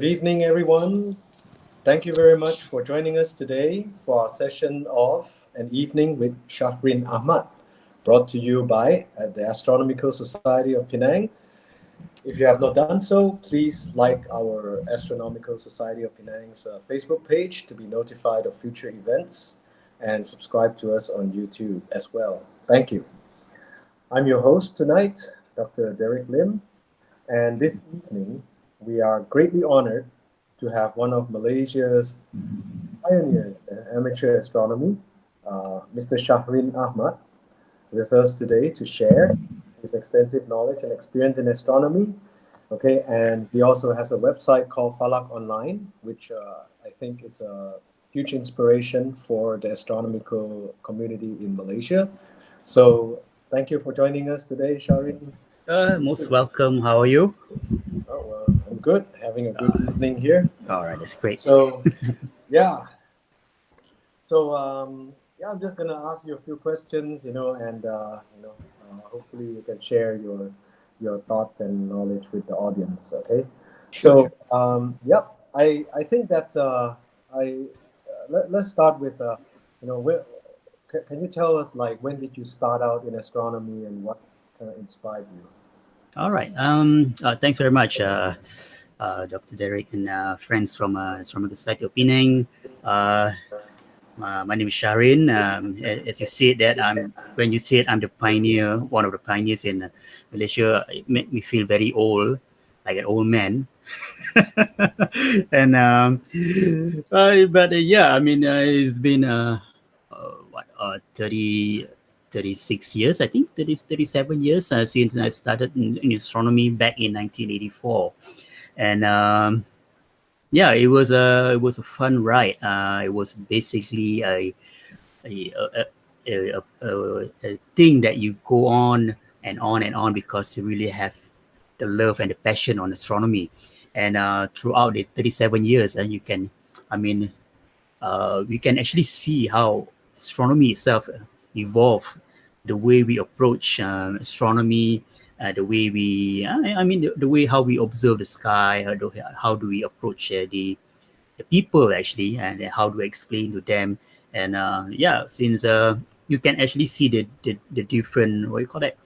Good evening, everyone. Thank you very much for joining us today for our session of An Evening with Shahrin Ahmad, brought to you by the Astronomical Society of Penang. If you have not done so, please like our Astronomical Society of Penang's Facebook page to be notified of future events and subscribe to us on YouTube as well. Thank you. I'm your host tonight, Dr. Derek Lim, and this evening we are greatly honored to have one of Malaysia's pioneers in amateur astronomy, Mr. Shahrin Ahmad, with us today to share his extensive knowledge and experience in astronomy. Okay, and he also has a website called Falak Online, which I think it's a huge inspiration for the astronomical community in Malaysia. So thank you for joining us today, Shahrin. Most welcome. How are you? Oh, well, I'm good, having a good evening here. All right, that's great. So, yeah. So, I'm just gonna ask you a few questions, and hopefully you can share your thoughts and knowledge with the audience. Okay. Sure. So, I think that let's start with where, can you tell us, like, when did you start out in astronomy and what inspired you? All right. Thanks very much, Dr. Derek and friends from Astronomical Society of Penang. My name is Shahrin. As you said that when you said I'm the pioneer, one of the pioneers in Malaysia, it made me feel very old, like an old man. And yeah, I mean, it's been 36 years, I think, 37 years since I started in astronomy back in 1984. And it was a fun ride. It was basically a thing that you go on and on and on because you really have the love and the passion on astronomy. And throughout the 37 years, we can actually see how astronomy itself evolved, the way we approach astronomy, the way the way how we observe the sky, how do we approach the people actually, and how do we explain to them. And since you can actually see the different, what you call that,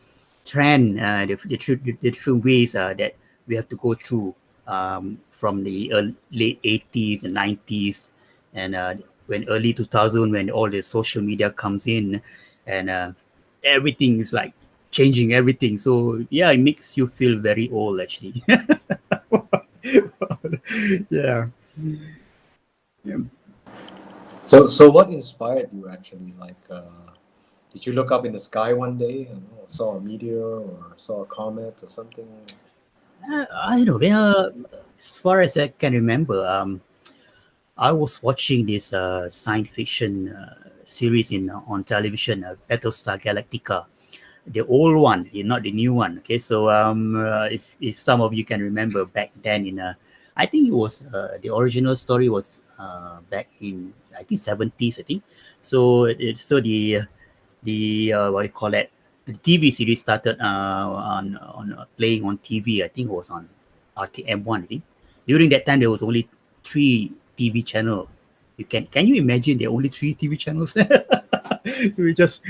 trend, the different ways that we have to go through from the late 80s and 90s, and when early 2000, when all the social media comes in, and everything is like changing everything. So yeah, it makes you feel very old actually. Yeah. Yeah. So what inspired you actually? Like, did you look up in the sky one day and saw a meteor or saw a comet or something? I don't know. As far as I can remember, I was watching this science fiction series on television, Battlestar Galactica, the old one, not the new one. Okay, so if some of you can remember back then, I think it was the original story was back in, I think, 70s. I think so. The what do you call it? The TV series started on playing on TV. I think it was on RTM1. I think during that time there was only 3 TV channel. Can you imagine there are only 3 TV channels? So we just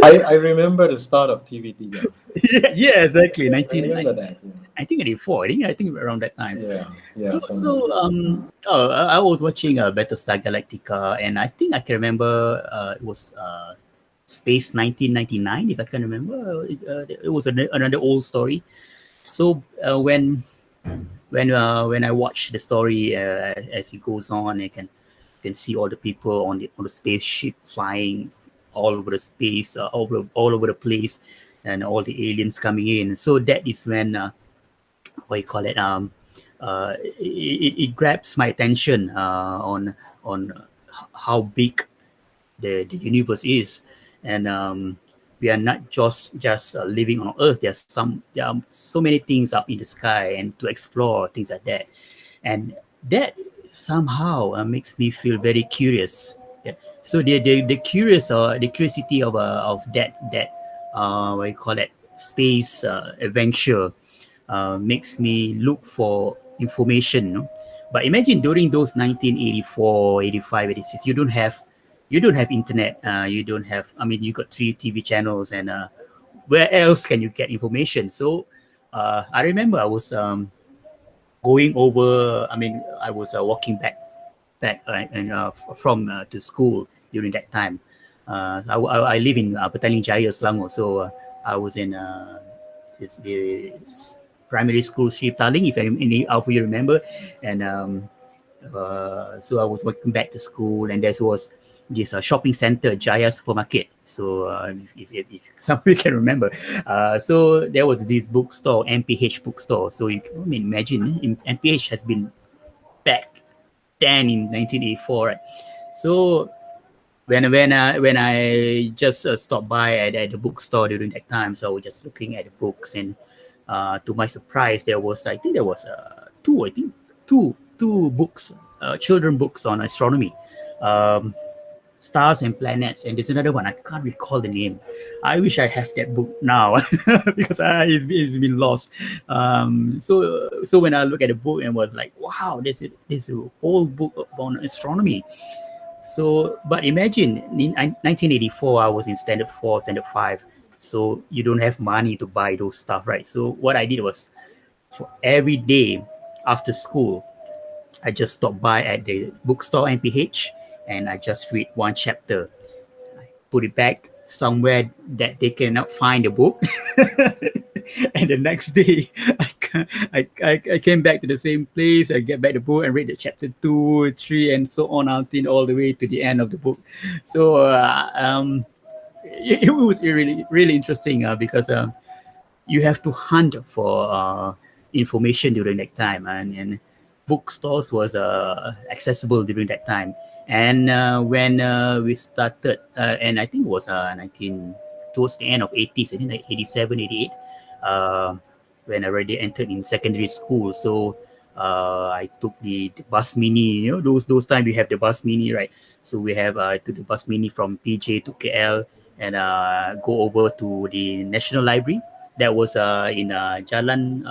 I remember the start of TVT. yeah, exactly. I remember that. Yeah. 1984. I think around that time. Yeah. I was watching Battlestar Galactica, and I think I can remember it was Space 1999, if I can remember. It was another old story. So when I watch the story as it goes on, I can see all the people on the spaceship flying all over the space, all over the place, and all the aliens coming in. So that is when what you call it, it grabs my attention on how big the universe is. And we are not just living on Earth. There are so many things up in the sky and to explore, things like that. And that somehow makes me feel very curious. Yeah. So the curiosity of that what you call it, space adventure makes me look for information. No? But imagine during those 1984, 85, 86, you don't have internet. You don't have. I mean, you got 3 TV channels, and where else can you get information? So I remember I was going over. I mean, I was walking back and from to school during that time. I live in Petaling Jaya, Selangor, so I was in this primary school, Sri Petaling, if any of you remember, and so I was walking back to school, and there was this shopping center, Jaya Supermarket. So if somebody can remember, so there was this bookstore, MPH bookstore. So I mean, imagine MPH has been back then in 1984, right? So when I just stopped by at the bookstore during that time, so I was just looking at the books, and to my surprise, there was two books, children books on astronomy. Um, Stars and Planets, and there's another one I can't recall the name. I wish I have that book now because it's been lost. So when I look at the book and was like, wow, there's a whole book on astronomy. So, but imagine in 1984, I was in standard 4, standard 5. So you don't have money to buy those stuff, right? So what I did was, for every day after school, I just stopped by at the bookstore NPH, and I just read one chapter. I put it back somewhere that they cannot find the book. And the next day, I came back to the same place. I get back the book and read the chapter 2, 3, and so on until all the way to the end of the book. So it was really interesting because you have to hunt for information during that time, and bookstores was accessible during that time. And when we started, and I think it was 19 towards the end of 80s, I think like 87, 88, uh, when I already entered in secondary school. So I took the bus mini. Those time we have the bus mini, right? So we have took the bus mini from PJ to KL, and go over to the National Library. That was in Jalan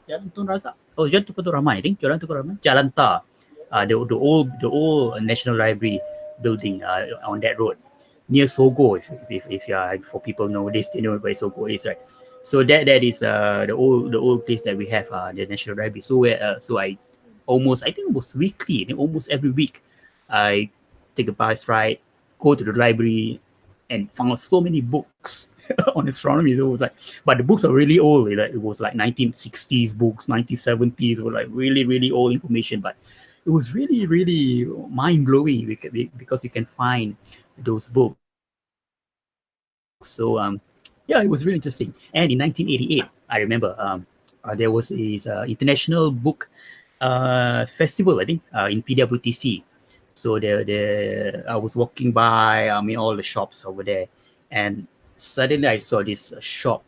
Tun Razak. Oh, Jalan Tukar Rahman. I think Jalan Tukar Rahman. Jalan Tar. The old National Library building on that road near Sogo. If for people nowadays, they know where Sogo is, right? So that is the old place that we have, the National Library. So I think almost weekly, almost every week, I take a bus ride, go to the library, and found so many books on astronomy. So it was like, but the books are really old. Like, it was like 1960s books, 1970s, were like really old information. But it was really mind blowing because you can find those books. So yeah, it was really interesting. And in 1988, I remember there was this international book festival, I think, in PWTC. So I was walking by, I mean, all the shops over there, and suddenly I saw this shop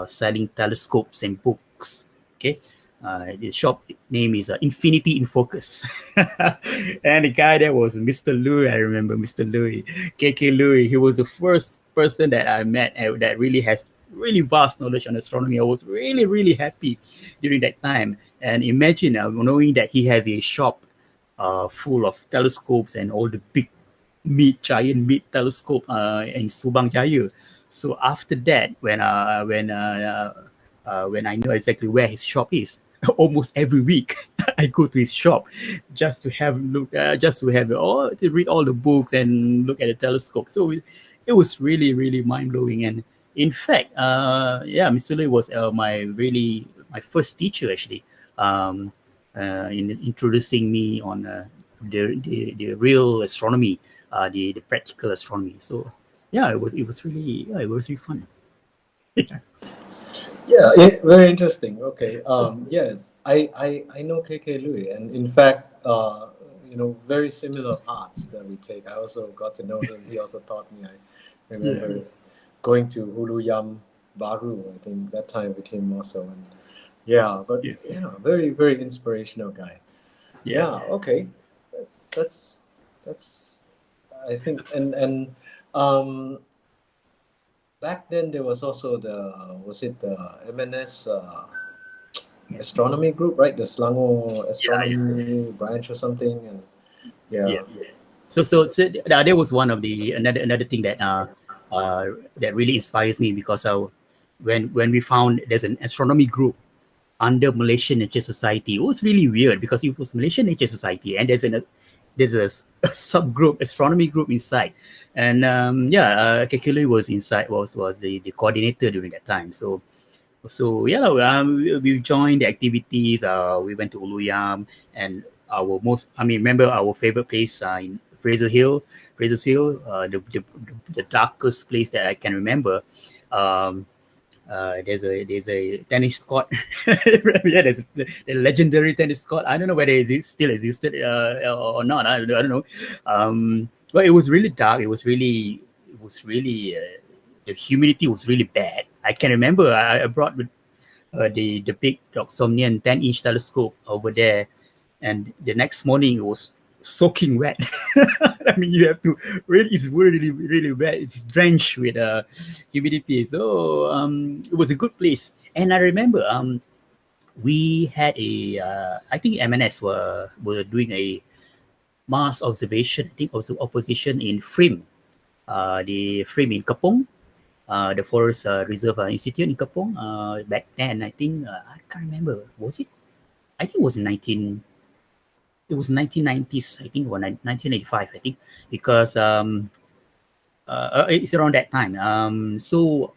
selling telescopes and books. Okay. The shop name is Infinity in Focus. And the guy there was Mr. Louis. I remember Mr. Louis, KK Louis. He was the first person that I met that really has really vast knowledge on astronomy. I was really happy during that time. And imagine knowing that he has a shop full of telescopes and all the big giant mid telescope in Subang Jaya. So after that, when I know exactly where his shop is, almost every week I go to his shop just to have look, just to have all to read all the books and look at the telescope. So it was really mind blowing. And in fact, yeah, Mr. Lee was my first teacher actually, in introducing me on the real astronomy, the practical astronomy. So yeah, it was really fun. Yeah. Yeah, very interesting. Okay. Yes, I know KK Louis, and in fact, very similar paths that we take. I also got to know him. He also taught me. I remember going to Hulu Yam Baru. I think that time with him also, and very inspirational guy. Yeah. Okay. That's I think and um back then there was also the was it the MNS astronomy group, right? The Selangor astronomy branch or something, and Yeah. yeah. So that was one of the another thing that really inspires me, because when we found there's an astronomy group under Malaysian Nature Society. It was really weird because it was Malaysian Nature Society, and there's a subgroup, astronomy group inside, and Kekule was inside, was the coordinator during that time. So yeah, we joined the activities. We went to Uluyam, and remember our favorite place in Fraser Hill, the darkest place that I can remember. Um, there's a tennis court. Yeah, there's the legendary tennis court. I don't know whether it still existed or not. I don't know. But it was really dark. It was really the humidity was really bad. I can remember I brought the big Doxonian 10-inch telescope over there, and the next morning it was soaking wet. I mean, you have to really, it's really, really wet. It's drenched with humidity. So it was a good place. And I remember we had I think MNS were doing a Mars observation, I think also opposition in Frim, the Frim in Kepong, the Forest Reserve Institute in Kepong. Back then, I think, I can't remember, was it? I think it was 1990s, I think, or 1985, I think, because it's around that time. So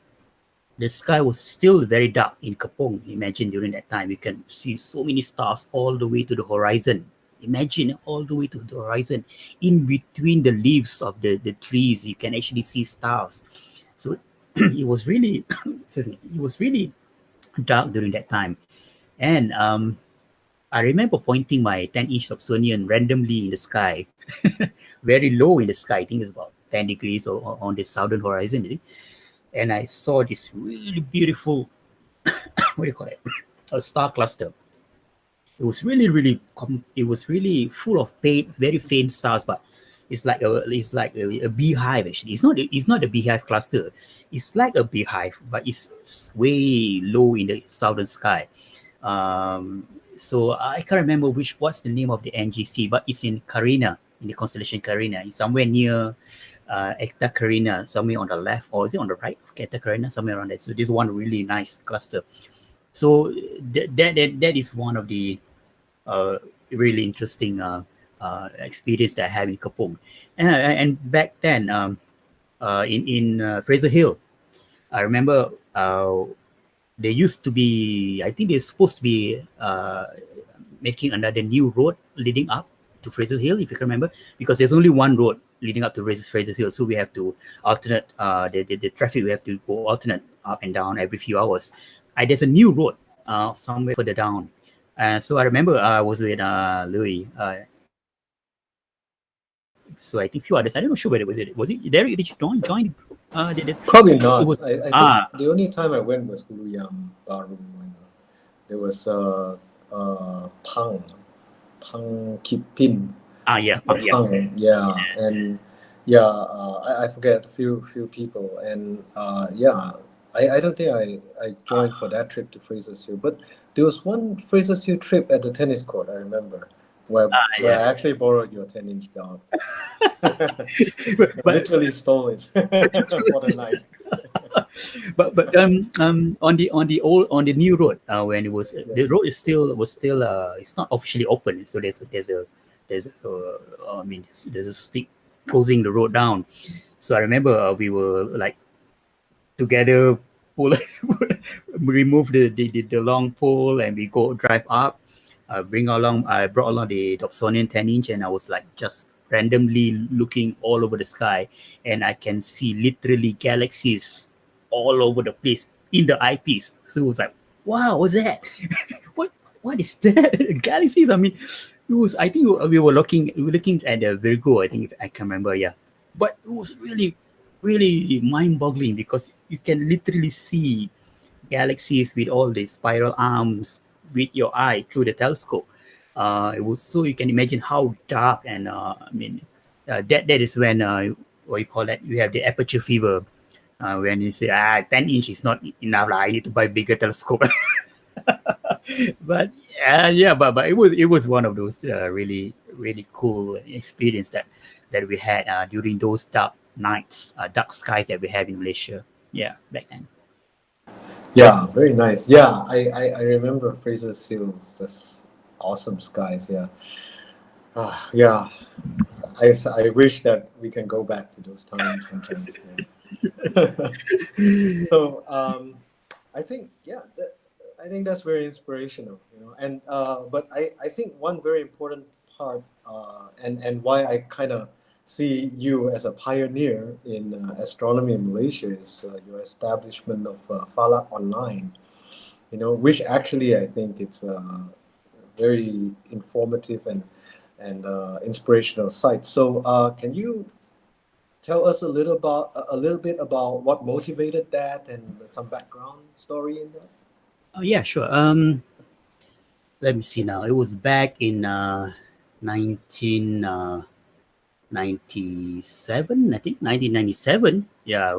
the sky was still very dark in Kepong. Imagine during that time, you can see so many stars all the way to the horizon. Imagine all the way to the horizon. In between the leaves of the trees, you can actually see stars. So it was really, excuse me, it was really dark during that time. And I remember pointing my 10-inch Dobsonian randomly in the sky, very low in the sky. I think it's about 10 degrees on the southern horizon. And I saw this really beautiful, what do you call it, a star cluster. It was it was really full of very faint stars, but it's like a beehive. Actually, it's not a beehive cluster. It's like a beehive, but it's way low in the southern sky. So I can't remember what's the name of the NGC, but it's in Carina, in the constellation Carina. It's somewhere near Eta Carina, somewhere on the left, or is it on the right of Eta Carina, somewhere around there. So this one really nice cluster. So that is one of the uh, really interesting experience that I have in Kapong. And back then, in Fraser Hill, I remember there used to be, I think they're supposed to be making another new road leading up to Fraser Hill, if you can remember, because there's only one road leading up to Fraser Hill, so we have to alternate the traffic. We have to go alternate up and down every few hours. There's a new road somewhere further down. So I remember I was with Louis. So I think few others. I don't know sure whether was it Derek? Did you join the group? Probably It not. was I think the only time I went was Uluyam Barum when there was Pang Kipin. yeah, Pang, yeah, and yeah, I forget a few people, and I don't think I joined for that trip to Fraser's Hill, but there was one Fraser's Hill trip at the tennis court. I remember where I actually borrowed your 10-inch dog. but Literally stole it for the night. but on the new road, when it was the Yes. road is still it's not officially open, so there's a I mean there's a stick closing the road down. So I remember we were like together, pull remove the long pole, and we go drive up. I brought along the Dobsonian 10-inch, and I was like just randomly looking all over the sky, and I can see literally galaxies all over the place in the eyepiece. So it was like, wow, what's that? what what is that? Galaxies. I mean, it was. I think we were looking at the Virgo. I think, if I can remember. Yeah, but it was really really mind-boggling because you can literally see galaxies with all the spiral arms with your eye through the telescope. It was so you can imagine how dark, and that is when what you call that, you have the aperture fever, when you say 10-inch is not enough, I need to buy bigger telescope. But yeah, but it was one of those really cool experience that we had during those dark nights, dark skies that we have in Malaysia. Yeah, back then. Yeah, very nice. Yeah, I remember Fraser's Fields, this awesome skies. Yeah. Yeah. I wish that we can go back to those times sometimes. Yeah. So I think I think that's very inspirational, And but I think one very important part and why I kind of see you as a pioneer in astronomy in Malaysia is your establishment of Falak Online, which actually I think it's very informative and inspirational site. So can you tell us a little bit about what motivated that and some background story in that? Oh yeah, sure. Let me see now. It was back in 1997, I think 1997. Yeah,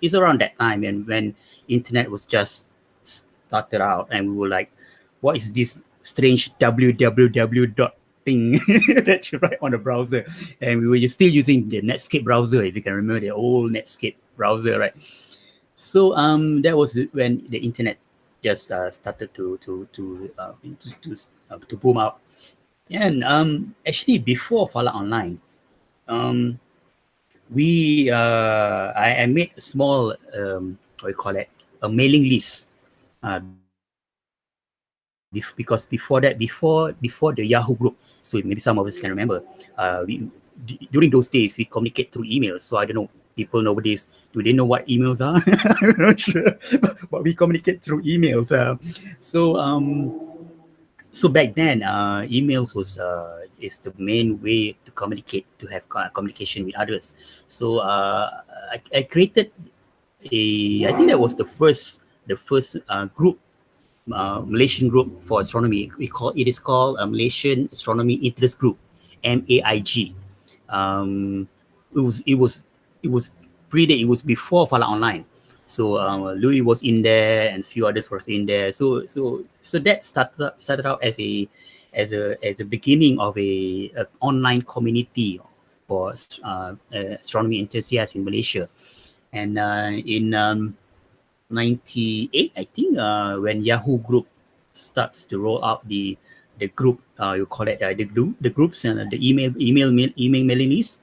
it's around that time, and when internet was just started out, and we were like, "What is this strange www dot thing that you write on the browser?" And we were still using the Netscape browser, if you can remember the old Netscape browser, right? So that was when the internet just started to boom out. And actually, before Fallout Online, um, I made a small what do you call it, a mailing list, because before that, before the Yahoo group. So maybe some of us can remember, during those days we communicate through emails. So I don't know, people nowadays, do they know what emails are? I'm not sure, but we communicate through emails. So so back then, emails was is the main way to communicate, to have communication with others. So I created I think that was the first group, Malaysian group for astronomy. It is called Malaysian Astronomy Interest Group, MAIG. Um, it was it was before Falak Online. So Louis was in there, and a few others was in there. So that started out as a beginning of a online community for astronomy enthusiasts in Malaysia. And in 98, I think, when Yahoo Group starts to roll out the group, you call it the groups and the email mailing list.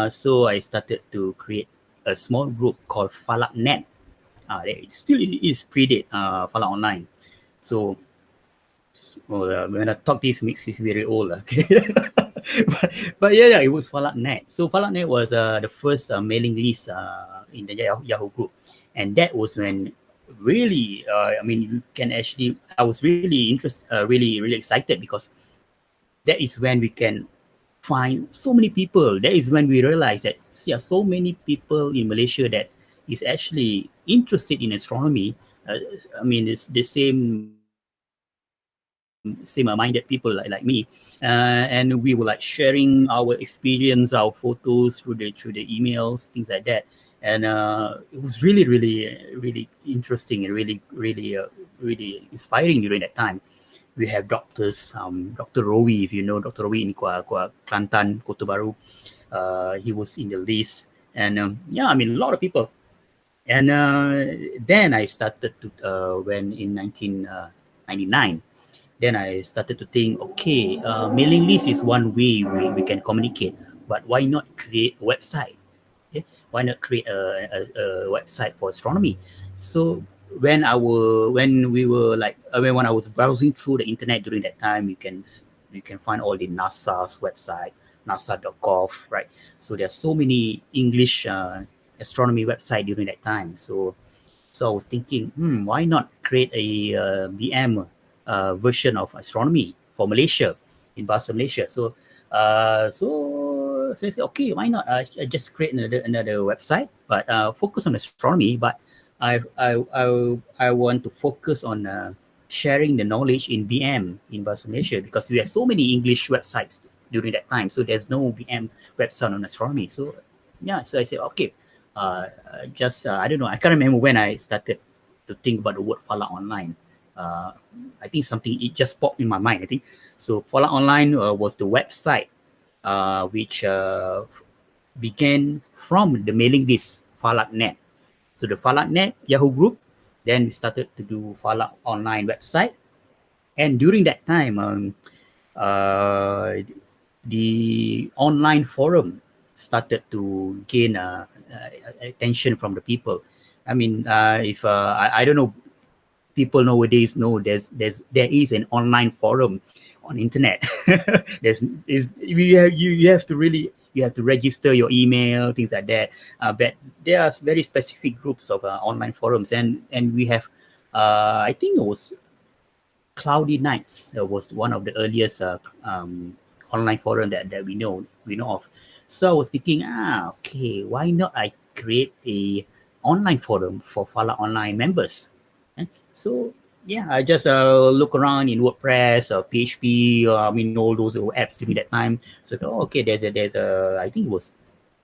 So I started to create a small group called Falak Net. It still is predate Falak Online. So when I talk this makes me very old. Okay. but yeah, it was Falak Net. So Falak Net was the first mailing list in the Yahoo group, and that was when really, I mean, you can actually. I was really interested, really excited, because that is when we can find so many people. That is when we realize that there are so many people in Malaysia that is actually interested in astronomy. I mean, it's the same minded people like me, and we were like sharing our experience, our photos through the emails, things like that. And it was really interesting and really inspiring during that time. We have doctors, Dr. Rowi, if you know Dr. Rowi in Kelantan, Kota Baru. He was in the list, and yeah, I mean, a lot of people. And then I started to when in 1999, then I started to think, okay, mailing list is one way we can communicate, but why not create a website? Okay? Why not create a website for astronomy? So when we were like, when I was browsing through the internet during that time, you can find all the NASA's website, nasa.gov, right? So there's so many English astronomy website during that time. So I was thinking, why not create a BM version of astronomy for Malaysia, in Bahasa Malaysia? So I said, okay, why not? I just create another website, but focus on astronomy. But I want to focus on sharing the knowledge in BM in Bahasa Malaysia, because we have so many English websites during that time. So there's no BM website on astronomy. So yeah, so I said, okay, just I don't know, I can't remember when I started to think about the word Falak Online. I think something it just popped in my mind. I think so. Falak Online was the website which began from the mailing list Falak.net. So the Falak.net Yahoo group, then we started to do Falak Online website, and during that time, the online forum started to gain attention from the people. I mean, if I don't know, people nowadays know there is an online forum on internet. You have to really you have to register your email, things like that. But there are very specific groups of online forums, and we have I think it was Cloudy Nights was one of the earliest online forum that we know of. So I was thinking, okay, why not I create a online forum for Falak Online members? So yeah, I just look around in WordPress or PHP. I mean, all those apps during that time. So I thought, oh, okay, there's a I think it was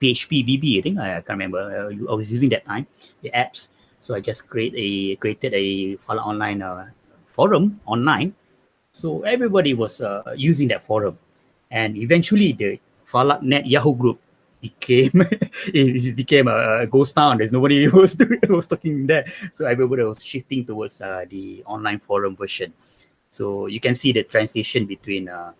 PHP BB. I think I can't remember. I was using that time the apps. So I just created a Falak Online forum online. So everybody was using that forum, and eventually the Falak.net Yahoo group became it became a ghost town. There's nobody who was talking there, so everybody was shifting towards the online forum version. So you can see the transition between the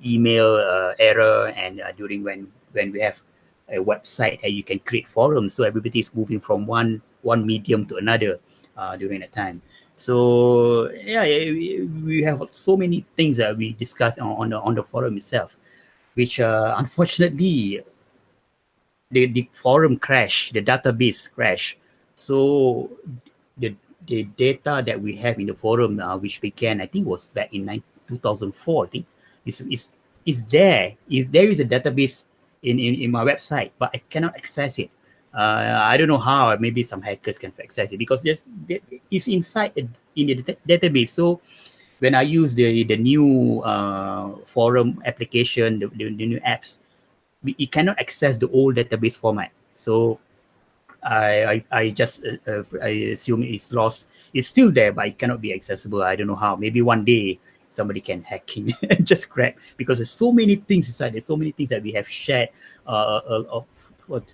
email era and during when we have a website and you can create forums. So everybody is moving from one medium to another during that time. So yeah, we have so many things that we discuss on the forum itself, which unfortunately the forum crashed, the database crashed. So the the data that we have in the forum, which began, I think, was back in 2004. I think is there. There is a database in my website, but I cannot access it. I don't know how. Maybe some hackers can access it because it's inside in the database. So when I use the new forum application, the new apps, it cannot access the old database format. So I just I assume it's lost. It's still there, but it cannot be accessible. I don't know how. Maybe one day somebody can hack in and just grab, because there's so many things inside. There's so many things that we have shared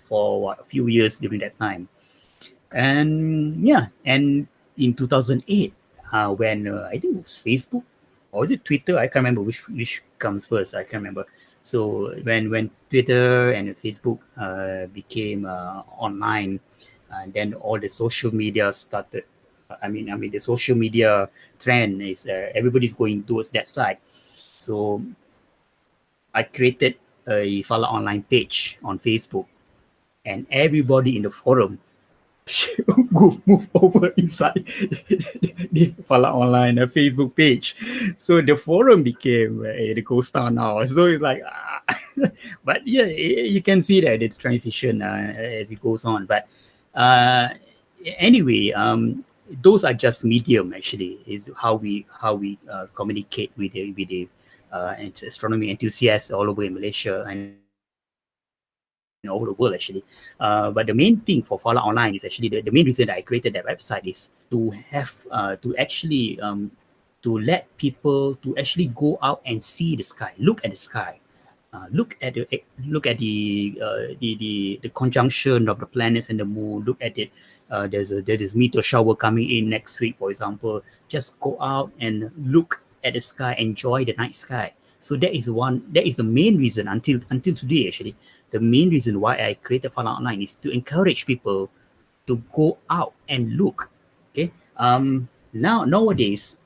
for a few years during that time. And yeah, and in 2008, when I think it was Facebook or was it Twitter? I can't remember which comes first. I can't remember. So when Twitter and Facebook became online, and then all the social media started. I mean, the social media trend is everybody's going towards that side. So I created a Falak Online page on Facebook, and everybody in the forum move over inside the Falak Online Facebook page. So the forum became the ghost town now. So it's like, but yeah, you can see that it's transition as it goes on. But anyway, those are just medium. Actually, is how we communicate with the astronomy enthusiasts all over in Malaysia and all over the world, actually. But the main thing for Falak Online is actually the main reason that I created that website is to have to actually to let people to actually go out and see the sky, look at the sky, look at the conjunction of the planets and the moon. Look at it. There's meteor shower coming in next week, for example. Just go out and look at the sky, enjoy the night sky. So that is one. That is the main reason until today. Actually, the main reason why I created Falak Online is to encourage people to go out and look. Okay. Nowadays,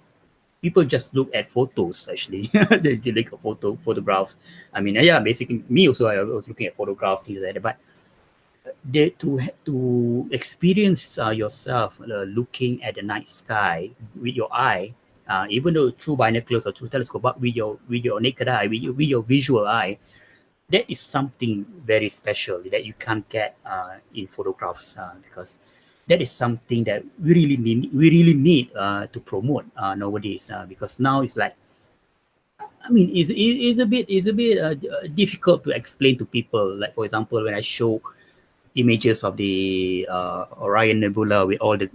people just look at photos. Actually, they look at photographs. I mean, yeah, basically me also. I was looking at photographs, things like that. But to experience yourself looking at the night sky with your eye, even though through binoculars or through telescope, but with your naked eye, with your visual eye, that is something very special that you can't get in photographs, because that is something that we really need to promote nowadays, because now it's like, I mean, it's a bit difficult to explain to people. Like, for example, when I show images of the Orion Nebula with all the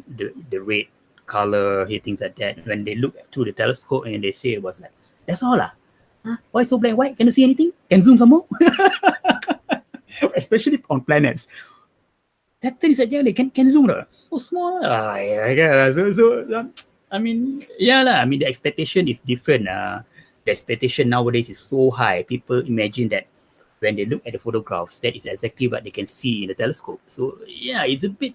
red color, things like that. When they look through the telescope and they say it was like, that's all lah. Huh? Why so black and white? Can you see anything? Can zoom some more? Especially on planets. That thing is like, yeah, they can zoom lah. So small. Yeah. I mean, yeah lah. I mean, the expectation is different. The expectation nowadays is so high. People imagine that when they look at the photographs, that is exactly what they can see in the telescope. So yeah, it's a bit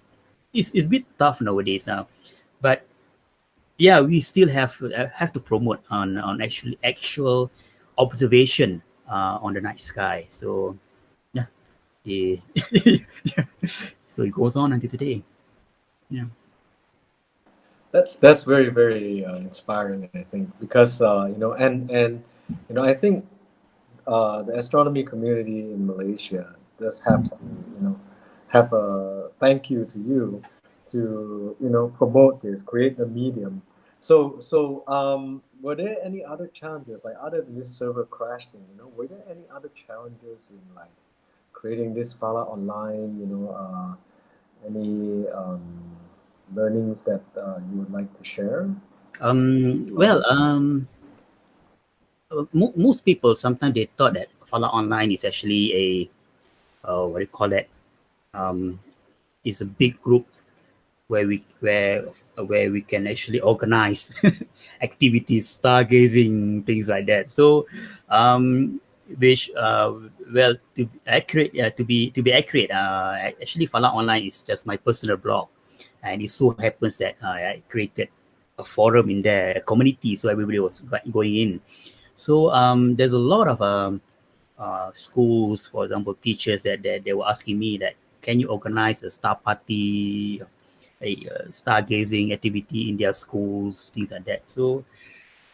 tough nowadays. But yeah, we still have to promote on actual observation on the night sky. So yeah, the yeah. So it goes on until today. Yeah. That's very very inspiring, I think, because and I think the astronomy community in Malaysia does have to have a thank you to you to promote this, create the medium. So were there any other challenges, like other than this server crashing? Were there any other challenges in like creating this Falak Online? Any learnings that you would like to share? Well, most people sometimes they thought that Falak Online is actually a what do you call it? Is a big group where we can actually organize activities, stargazing, things like that. So, which well, to be accurate, to be accurate, actually, Falak Online is just my personal blog, and it so happens that I created a forum in there, a community, so everybody was going in. So there's a lot of schools, for example, teachers that they were asking me that, can you organize a star party, a stargazing activity in their schools, things like that. So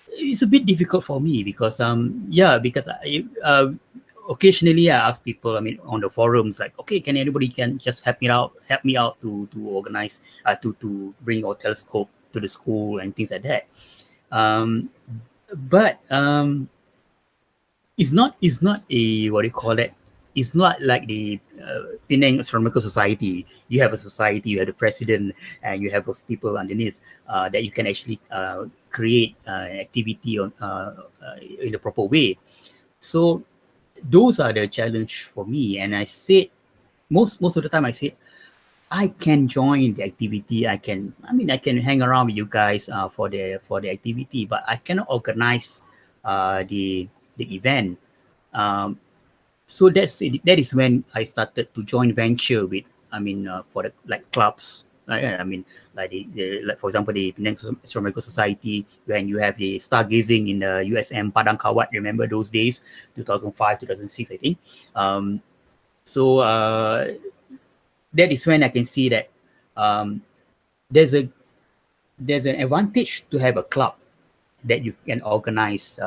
it's a bit difficult for me because because I occasionally I ask people, I mean, on the forums, like, okay, can anybody can just help me out to organize to bring our telescope to the school and things like that. But it's not a, what do you call it? It's not like the Penang Astronomical Society. You have a society, you have the president, and you have those people underneath that you can actually create activity on in a proper way. So those are the challenge for me. And I said most of the time I said I can join the activity. I can hang around with you guys for the activity, but I cannot organize the event. Um, so that is when I started to join venture with, for the like clubs. Like like for example the Penang Astronomical Society, when you have the stargazing in the USM Padang Kawat. Remember those days, 2005, 2006, I think. So that is when I can see that um, there's an advantage to have a club that you can organize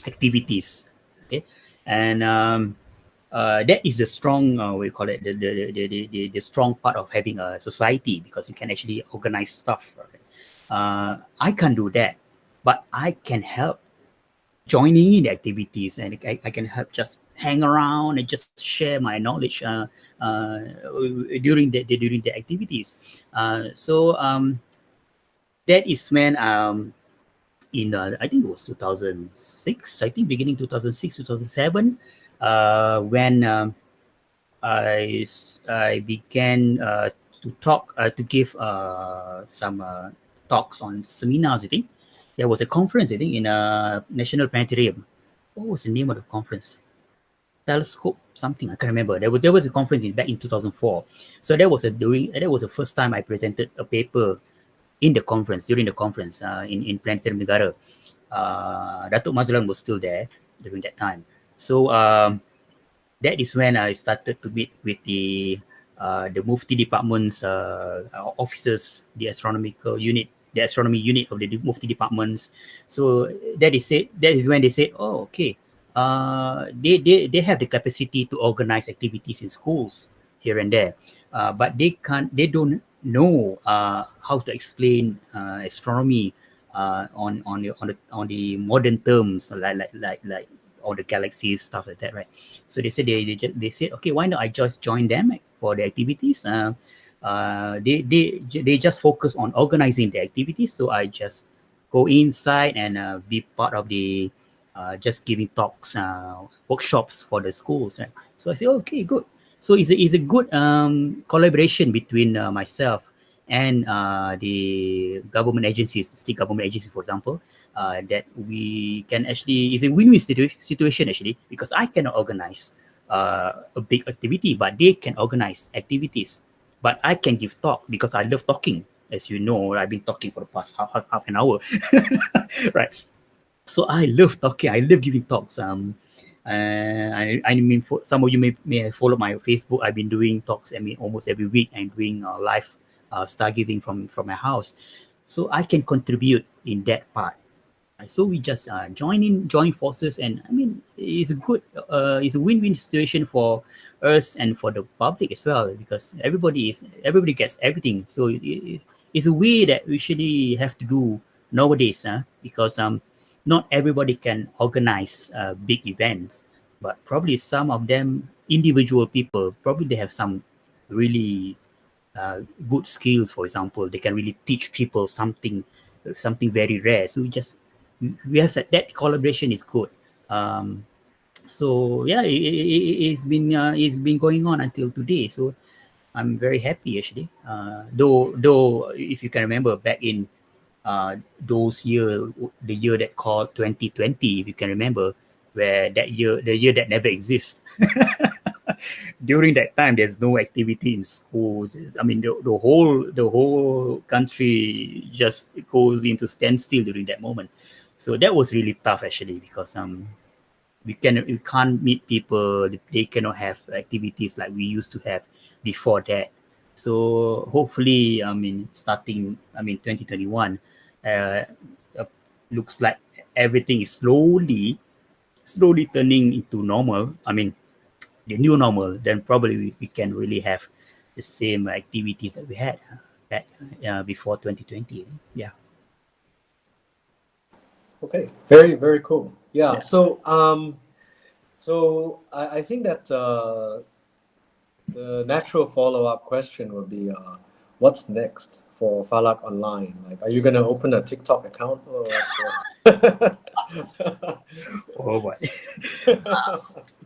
activities. Okay, and that is the strong we call it the strong part of having a society, because you can actually organize stuff. Right? I can't do that, but I can help joining in the activities, and I can help just hang around and just share my knowledge uh, during the activities. So that is when in I think it was 2006, I think beginning 2006, 2007, when I began to talk to give some talks on seminars. I think there was a conference, I think, in a national planetarium. What was the name of the conference? Telescope something, I can't remember. There was a conference back in 2004. So that was the first time I presented a paper in the conference, during the conference in Planetarium Negara. Datuk Mazlan was still there during that time. So that is when I started to meet with the Mufti departments officers, the astronomical unit, the astronomy unit of the Mufti departments. So that is when they said, oh, okay, they have the capacity to organize activities in schools here and there, but they don't know how to explain astronomy on the modern terms, like all the galaxies, stuff like that, right? So they said they said, okay, why not I just join them for the activities? they just focus on organizing the activities. So I just go inside and be part of the just giving talks, workshops for the schools. Right? So I say, okay, good. So it's a good collaboration between myself and the government agencies, the state government agencies, for example, that we can actually, it's a win-win situation actually, because I cannot organize a big activity, but they can organize activities. But I can give talk because I love talking. As you know, I've been talking for the past half an hour, right? So I love talking. I love giving talks. I mean, for some of you may have followed my Facebook. I've been doing talks. I mean, almost every week. I'm doing live stargazing from my house, so I can contribute in that part. So we just join forces, and I mean, it's a win-win situation for us and for the public as well, because everybody gets everything. So it's a way that we usually have to do nowadays, because not everybody can organize big events, but probably some of them, individual people, probably they have some really good skills. For example, they can really teach people something very rare. So we have said that collaboration is good. um, so yeah, it's been going on until today. So I'm very happy actually. Though if you can remember back in those year, the year that called 2020, if you can remember, where the year that never exists. During that time, there's no activity in schools. I mean, the whole country just goes into standstill during that moment. So that was really tough actually, because we can't meet people. They cannot have activities like we used to have before that. So hopefully, I mean, starting, I mean, 2021, uh, uh, looks like everything is slowly turning into normal. I mean, the new normal. Then probably we can really have the same activities that we had back before 2020. Yeah. Okay, very, very cool. Yeah. Yeah. So I think that the natural follow-up question would be, what's next for Falak Online? Like, are you gonna open a TikTok account or what? Oh boy.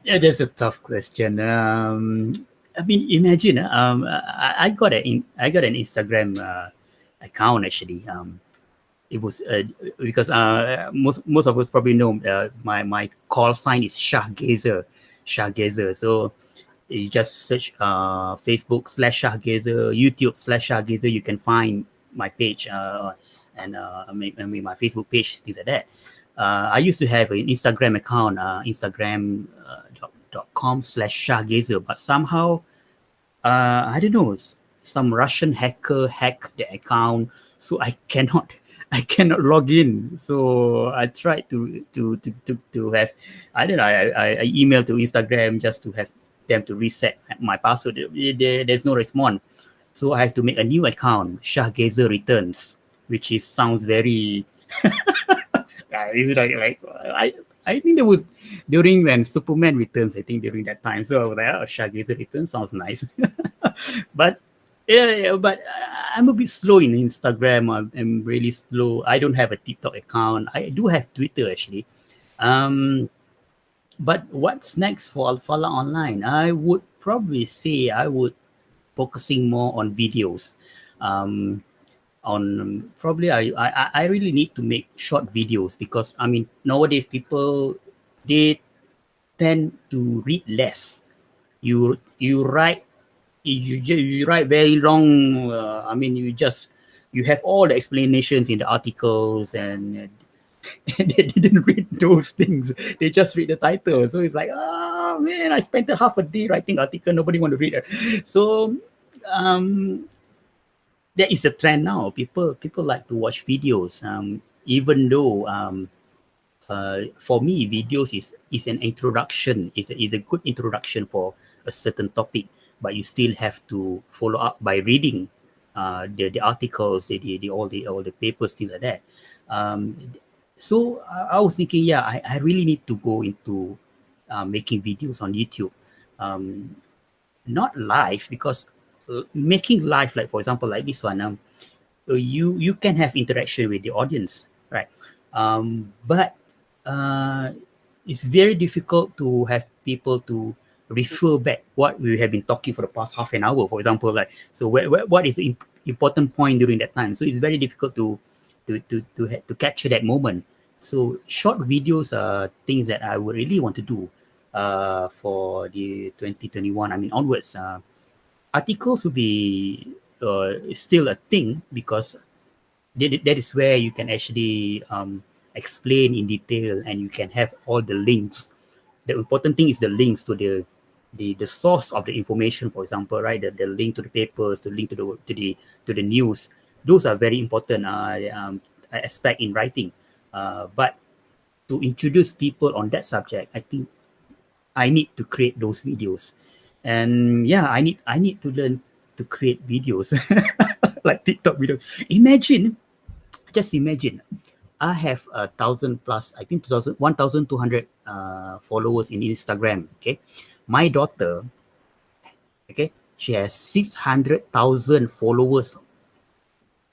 Yeah, that's a tough question. I mean, imagine. I got an Instagram account actually. It was because most of us probably know my call sign is Shahgazer. So you just search Facebook/Shahgazer, YouTube/Shahgazer. You can find my page, and I mean my Facebook page, things like that. I used to have an Instagram account, Instagram.com/Shahgazer, but somehow I don't know, some Russian hacker hacked the account, so I cannot log in. So I tried to have, I don't know, I emailed to Instagram just to have them to reset my password. There's no response. So I have to make a new account, Shahgazer Returns, which is sounds very is it I think there was during when Superman returns, I think during that time. So I was like, oh, Shahgazer Returns sounds nice. But yeah, but I'm a bit slow in Instagram. I'm really slow. I don't have a TikTok account. I do have Twitter actually. Um, but what's next for Alfala Online? I would probably say I would focusing more on videos. Um, on probably I really need to make short videos, because I mean nowadays people, they tend to read less. You write, you write very long. I mean, you have all the explanations in the articles, and they didn't read those things. They just read the title. So it's like, oh man, I spent a half a day writing article. Nobody want to read it. So um, there is a trend now. People like to watch videos. Even though for me, videos is an introduction. Is a good introduction for a certain topic, but you still have to follow up by reading the articles, the papers, things like that. Um, so I was thinking, yeah, I really need to go into making videos on YouTube. Um, Not live, because making live, like for example, like this one, you can have interaction with the audience, right? But it's very difficult to have people to refer back what we have been talking for the past half an hour, for example. Like, so what is the important point during that time? So it's very difficult to capture that moment. So short videos are things that I would really want to do for the 2021. I mean onwards. Articles will be still a thing because that is where you can actually explain in detail and you can have all the links. The important thing is the links to the source of the information, for example, right? The link to the papers, the link to the news. Those are very important aspect in writing. But to introduce people on that subject, I think I need to create those videos. And yeah, I need to learn to create videos like TikTok videos. Just imagine, I have 1,000 plus, I think 1,200 followers in Instagram. Okay, my daughter, okay, she has 600,000 followers.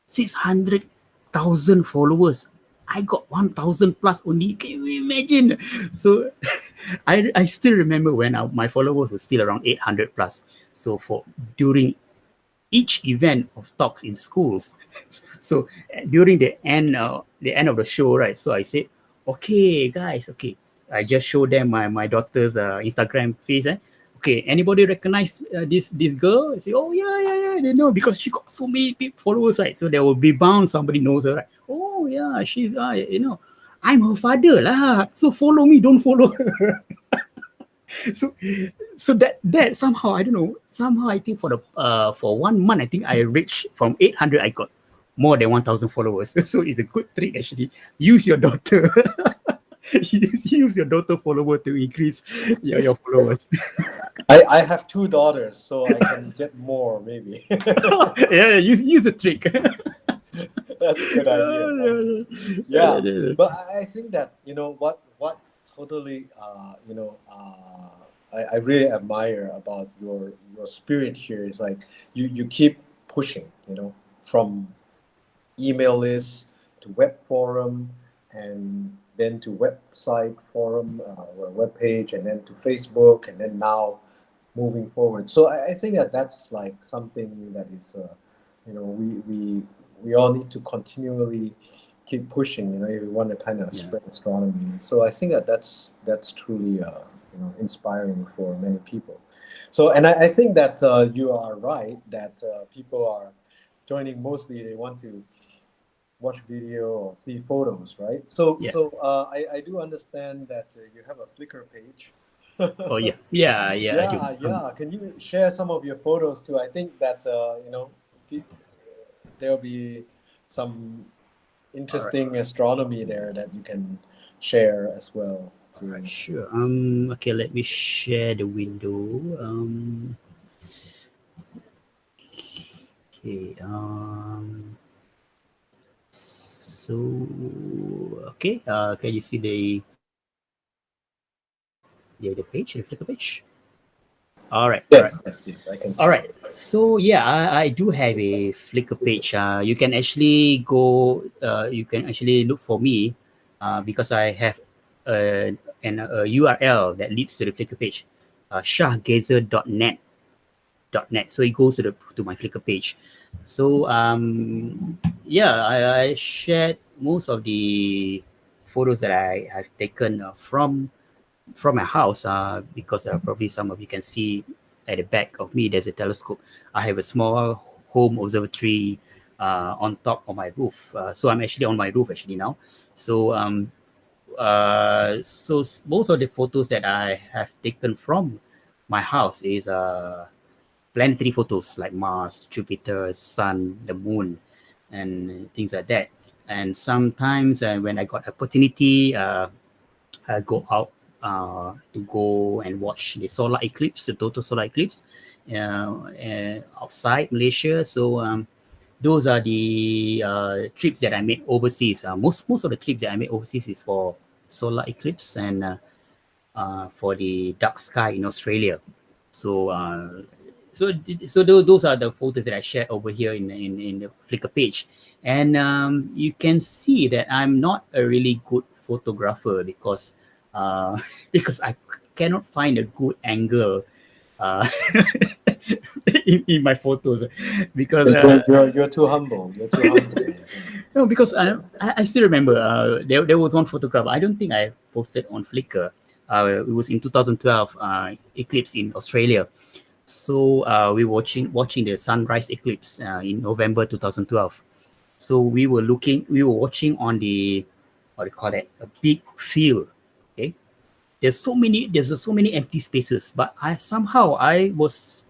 600,000 followers. I got 1,000 plus only. Can you imagine? So I still remember when my followers were still around 800 plus. So for during each event of talks in schools. So during the end of the show, right? So I said, okay, guys, okay. I just showed them my daughter's Instagram face. Okay, anybody recognize this girl? I say, oh yeah, they know because she got so many followers, right? So there will be bound somebody knows her, right? Oh yeah, she's I'm her father lah. So follow me, don't follow her. so so that somehow I don't know, somehow I think for 1 month I think I reached from 800 I got more than 1,000 followers. So it's a good trick actually. Use your daughter. use your daughter follower to increase your followers. I have two daughters, so I can get more maybe. Yeah, use a trick. That's a good idea. Yeah, but I think that what totally I really admire about your spirit here is like you keep pushing, from email list to web forum, and then to website forum or web page, and then to Facebook, and then now moving forward. So I think that that's like something that is we all need to continually keep pushing. If we want to kind of spread astronomy. So I think that that's truly inspiring for many people. So and I think that you are right that people are joining mostly they want to watch video or see photos, right? So I do understand that you have a Flickr page. Oh yeah, I do. Yeah. Can you share some of your photos too? I think that there'll be some interesting astronomy there that you can share as well. Alright, sure. Okay, let me share the window. Okay. So okay. Can you see the page, the Flickr page? All right. Yes, I can see. All right. So yeah, I do have a Flickr page. You can actually go. You can actually look for me, because I have a URL that leads to the Flickr page, shahgazer.net. So it goes to my Flickr page. So yeah, I shared most of the photos that I have taken from my house, because probably some of you can see at the back of me there's a telescope. I have a small home observatory on top of my roof. So I'm actually on my roof actually now. So most of the photos that I have taken from my house is planetary photos like Mars, Jupiter, Sun, the Moon, and things like that. And sometimes when I got opportunity, I go out to go and watch the solar eclipse, the total solar eclipse, outside Malaysia. So those are the trips that I made overseas. Most of the trips that I made overseas is for solar eclipse and for the dark sky in Australia. So those are the photos that I shared over here in the Flickr page, and you can see that I'm not a really good photographer because because I cannot find a good angle uh, in my photos because You're too humble. You're too humble. no, because I still remember there was one photograph. I don't think I posted on Flickr. It was in 2012 eclipse in Australia. So we were watching the sunrise eclipse in November 2012. So we were watching on the, what do you call it, a big field. Okay, there's so many empty spaces, but I was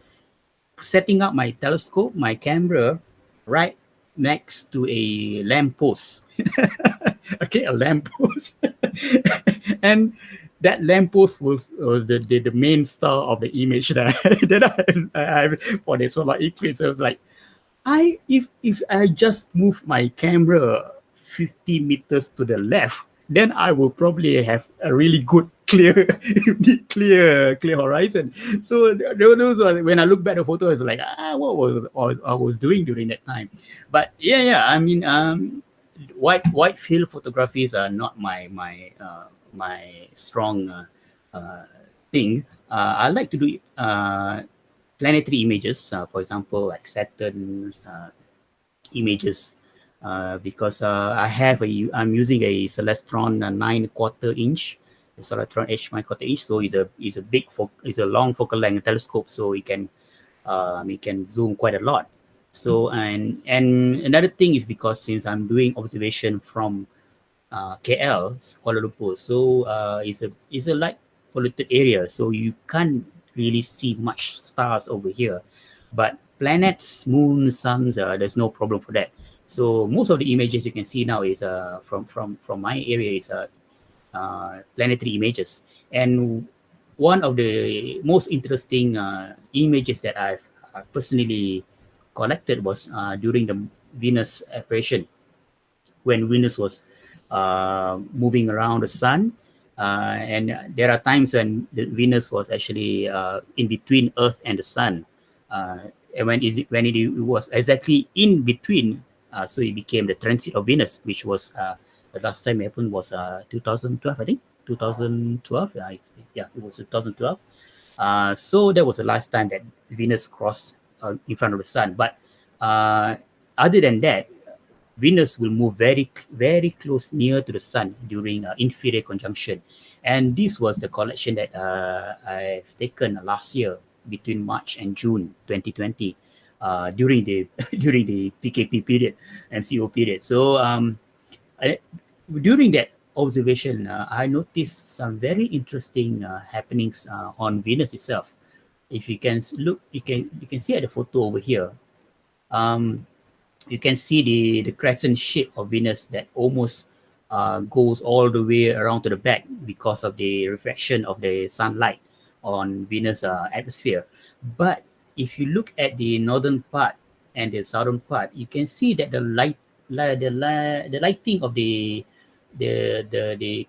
setting up my telescope, my camera, right next to a lamppost. Okay, a lamppost. And that lamppost was the main star of the image that I have for the solar eclipse. I was like, if I just move my camera 50 meters to the left, then I will probably have a really good clear clear horizon. So those are, when I look back at the photo, it's like what was I was doing during that time. But yeah, I mean white field photographies are not my strong thing. I like to do planetary images, for example, like Saturn's images, because I'm using a Celestron 9/4 inch, the Celestron H 9/4 inch. So it's a it's a long focal length telescope, so we can zoom quite a lot. So and another thing is because since I'm doing observation from KL, Kuala Lumpur. So it's a light polluted area, so you can't really see much stars over here. But planets, moons, suns, there's no problem for that. So most of the images you can see now is from my area is planetary images. And one of the most interesting images that I've personally collected was during the Venus apparition, when Venus was moving around the sun. And there are times when the Venus was actually in between Earth and the sun. And when it was exactly in between, so it became the transit of Venus, which was the last time it happened was 2012, I think. 2012, yeah, it was 2012. So that was the last time that Venus crossed in front of the sun. But other than that, Venus will move very close near to the sun during inferior conjunction. And this was the collection that I've taken last year between March and June 2020, during the during the PKP period, MCO period. So during that observation, I noticed some very interesting happenings on Venus itself. If you can look, you can see at the photo over here. Um, you can see the crescent shape of Venus that almost goes all the way around to the back because of the reflection of the sunlight on Venus atmosphere. But if you look at the northern part and the southern part, you can see that the lighting of the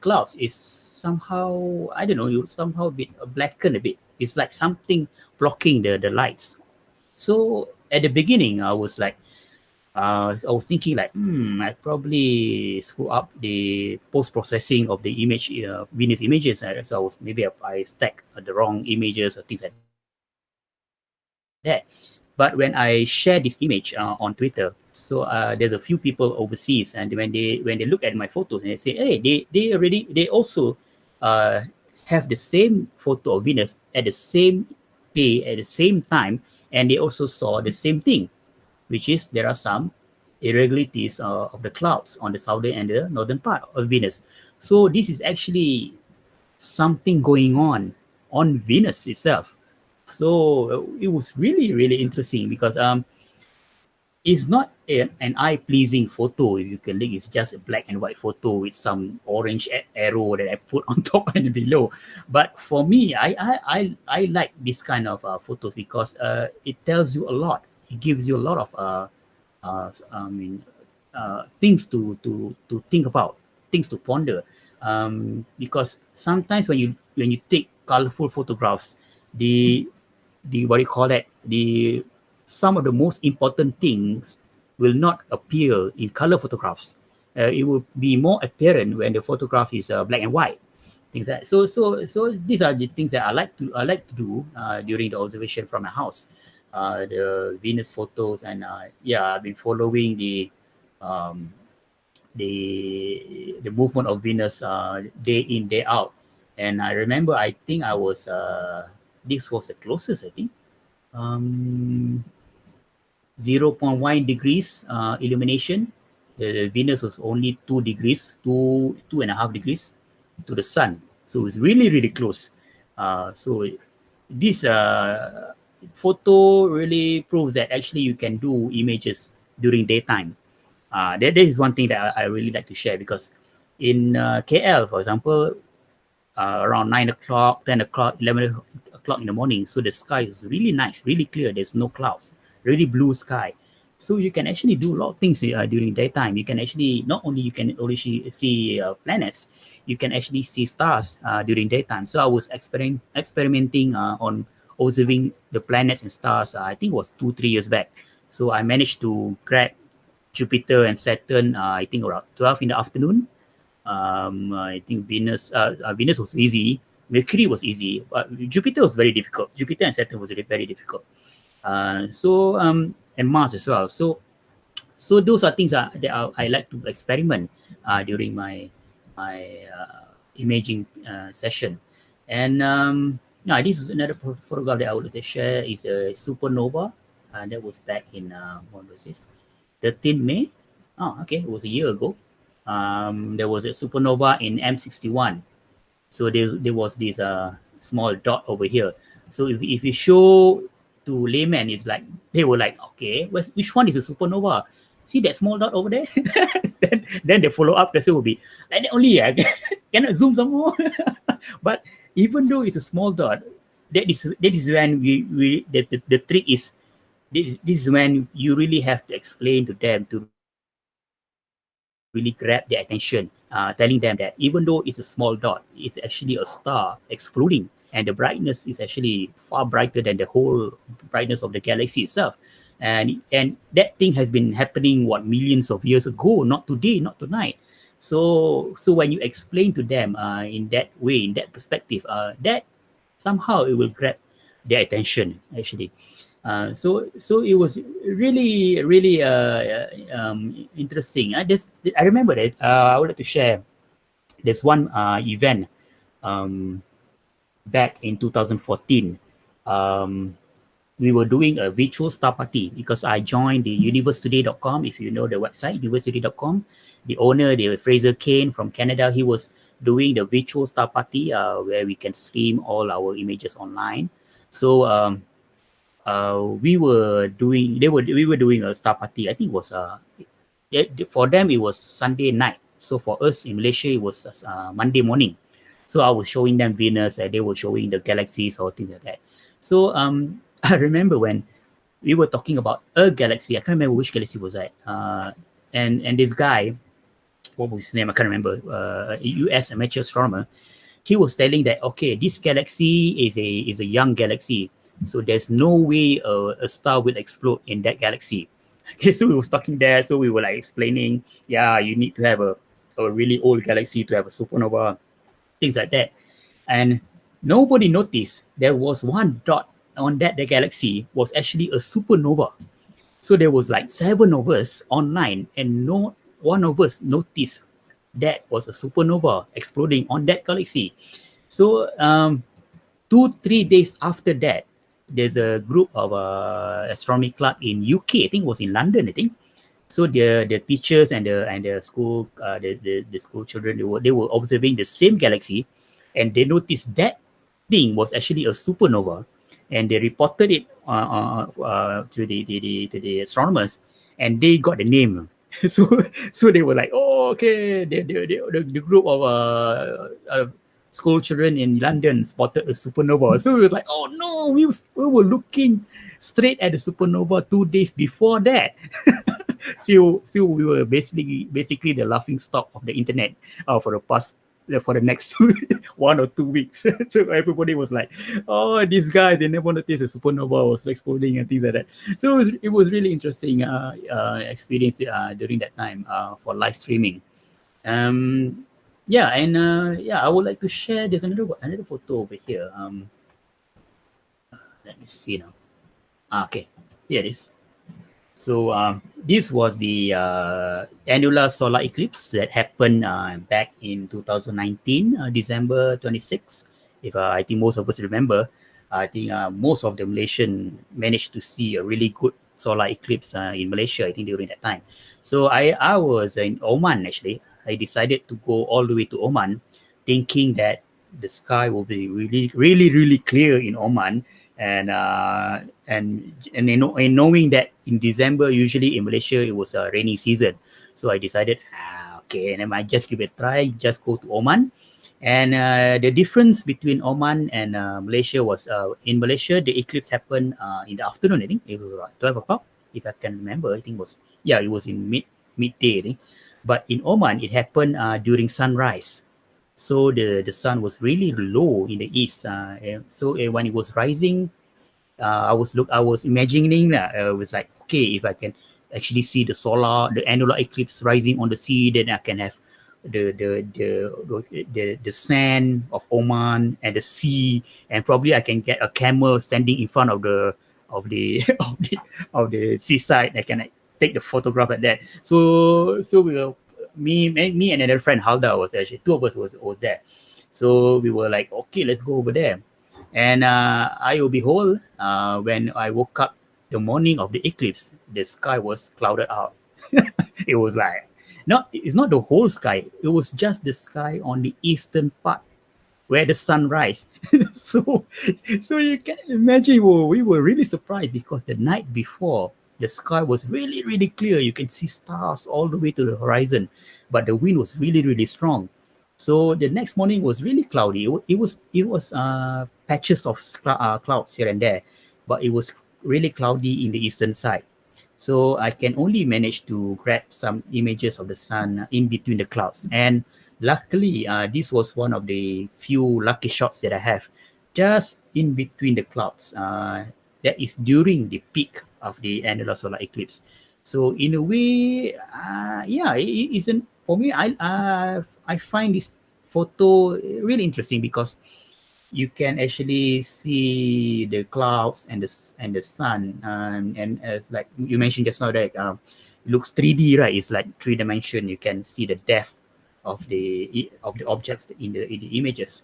clouds is somehow, I don't know, you somehow bit blackened a bit. It's like something blocking the lights. So at the beginning, I was thinking like, I probably screw up the post processing of the image, Venus images. So I stack the wrong images or things like that. But when I share this image on Twitter, so there's a few people overseas, and when they look at my photos and they say, hey, they also uh, have the same photo of Venus at the same day at the same time, and they also saw the same thing, which is there are some irregularities of the clouds on the southern and the northern part of Venus. So this is actually something going on Venus itself. So it was really interesting because it's not an eye-pleasing photo. If you can look, it's just a black and white photo with some orange arrow that I put on top and below. But for me, I like this kind of photos because it tells you a lot. It gives you a lot of I mean, things to think about, things to ponder. Because sometimes when you take colorful photographs, the what do you call that? the some of the most important things will not appear in color photographs. It will be more apparent when the photograph is black and white. Things like so these are the things that I like to do during the observation from my house. The Venus photos, and I've been following um, the movement of Venus day in day out. And I remember, I think I was this was the closest, I think, um, 0.1 degrees illumination. The Venus was only 2 degrees, 2.5 degrees to the sun, so it's really close. So this photo really proves that actually you can do images during daytime. That is one thing that I really like to share, because in KL, for example, around 9 o'clock, 10 o'clock, 11 o'clock in the morning, so the sky is really nice, really clear. There's no clouds, really blue sky. So you can actually do a lot of things during daytime. You can actually not only you can only see planets, you can actually see stars during daytime. So I was experimenting on observing the planets and stars. I think it was 2-3 years back. So I managed to grab Jupiter and Saturn. I think around 12 in the afternoon. I think Venus was easy. Mercury was easy, but Jupiter was very difficult. Jupiter and Saturn was very difficult. And Mars as well. So those are things that I like to experiment during my imaging session. And this is another photograph that I would like to share. Is a supernova, that was back in what was this? 13 May. Oh, okay, it was a year ago. There was a supernova in M61. So there was this small dot over here. So if you show to layman, it's like they were like, okay, which one is a supernova? See that small dot over there? then the follow up question will be like that only. Cannot zoom some more. But even though it's a small dot, that is when the trick is. This is when you really have to explain to them to really grab their attention, telling them that even though it's a small dot, it's actually a star exploding, and the brightness is actually far brighter than the whole brightness of the galaxy itself. And that thing has been happening millions of years ago, not today, not tonight. So when you explain to them in that way, in that perspective, that somehow it will grab their attention actually. So it was really interesting. I remember that I would like to share. There's one event back in 2014. Um, we were doing a virtual star party because I joined the universetoday.com. If you know the website, universetoday.com, the owner, the Fraser Kane from Canada, he was doing the virtual star party where we can stream all our images online. So we were doing a star party. I think it was for them it was Sunday night. So for us in Malaysia it was Monday morning. So I was showing them Venus and they were showing the galaxies or things like that. So I remember when we were talking about a galaxy. I can't remember which galaxy was that. And this guy, what was his name? I can't remember. A US amateur astronomer. He was telling that, okay, this galaxy is a young galaxy. So there's no way a star will explode in that galaxy. Okay, so we was talking there. So we were like explaining, yeah, you need to have a really old galaxy to have a supernova, things like that. And nobody noticed there was one dot on that the galaxy was actually a supernova. So there was like 7 of us online, and no one of us noticed that was a supernova exploding on that galaxy. So 2-3 days after that, there's a group of astronomy club in UK. I think it was in London. I think so. The teachers and the school the school children, they were observing the same galaxy, and they noticed that thing was actually a supernova, and they reported it to the astronomers, and they got the name. So they were like, oh, okay, the group of school children in London spotted a supernova. So we was like, oh no, we were looking straight at the supernova 2 days before that. So we were basically the laughing stock of the internet for the past for the next 1 or 2 weeks. So everybody was like, "Oh, these guys, they never noticed a supernova was exploding and things like that." So it was really interesting experience during that time for live streaming. Um, yeah, and yeah, I would like to share. There's another photo over here. Let me see now. Okay, here it is. So this was the annular solar eclipse that happened back in 2019, December 26th. If I think most of us remember, I think most of the Malaysian managed to see a really good solar eclipse in Malaysia. I think during that time. So I was in Oman actually. I decided to go all the way to Oman, thinking that the sky will be really clear in Oman, and knowing that in December usually in Malaysia it was a rainy season, so I decided okay, and I might just give it a try, just go to Oman. And the difference between Oman and Malaysia was in Malaysia the eclipse happened in the afternoon. I think it was around 12 o'clock, if I can remember. I think it was, yeah, it was in midday I think. But in Oman it happened during sunrise. So the sun was really low in the east. So when it was rising, I was imagining that it was like, okay, if I can actually see the annular eclipse rising on the sea, then I can have the sand of Oman and the sea, and probably I can get a camel standing in front of the of the seaside. I can like, take the photograph like that. So we were, me and another friend Halda, was actually two of us was there. So we were like, okay, let's go over there. And I will behold, when I woke up the morning of the eclipse, the sky was clouded out. It was like, it's not the whole sky. It was just the sky on the eastern part where the sun rise. so, so you can imagine we were really surprised because the night before the sky was really clear. You can see stars all the way to the horizon, but the wind was really strong. So the next morning was really cloudy. It was patches of clouds here and there, but it was really cloudy in the eastern side. So I can only manage to grab some images of the sun in between the clouds. And luckily, this was one of the few lucky shots that I have, just in between the clouds. That is during the peak of the annular solar eclipse. So in a way, yeah, it isn't for me. I find this photo really interesting because you can actually see the clouds and the sun, and as like you mentioned just now, that it looks 3D, right? It's like 3 dimension. You can see the depth of the objects in the images.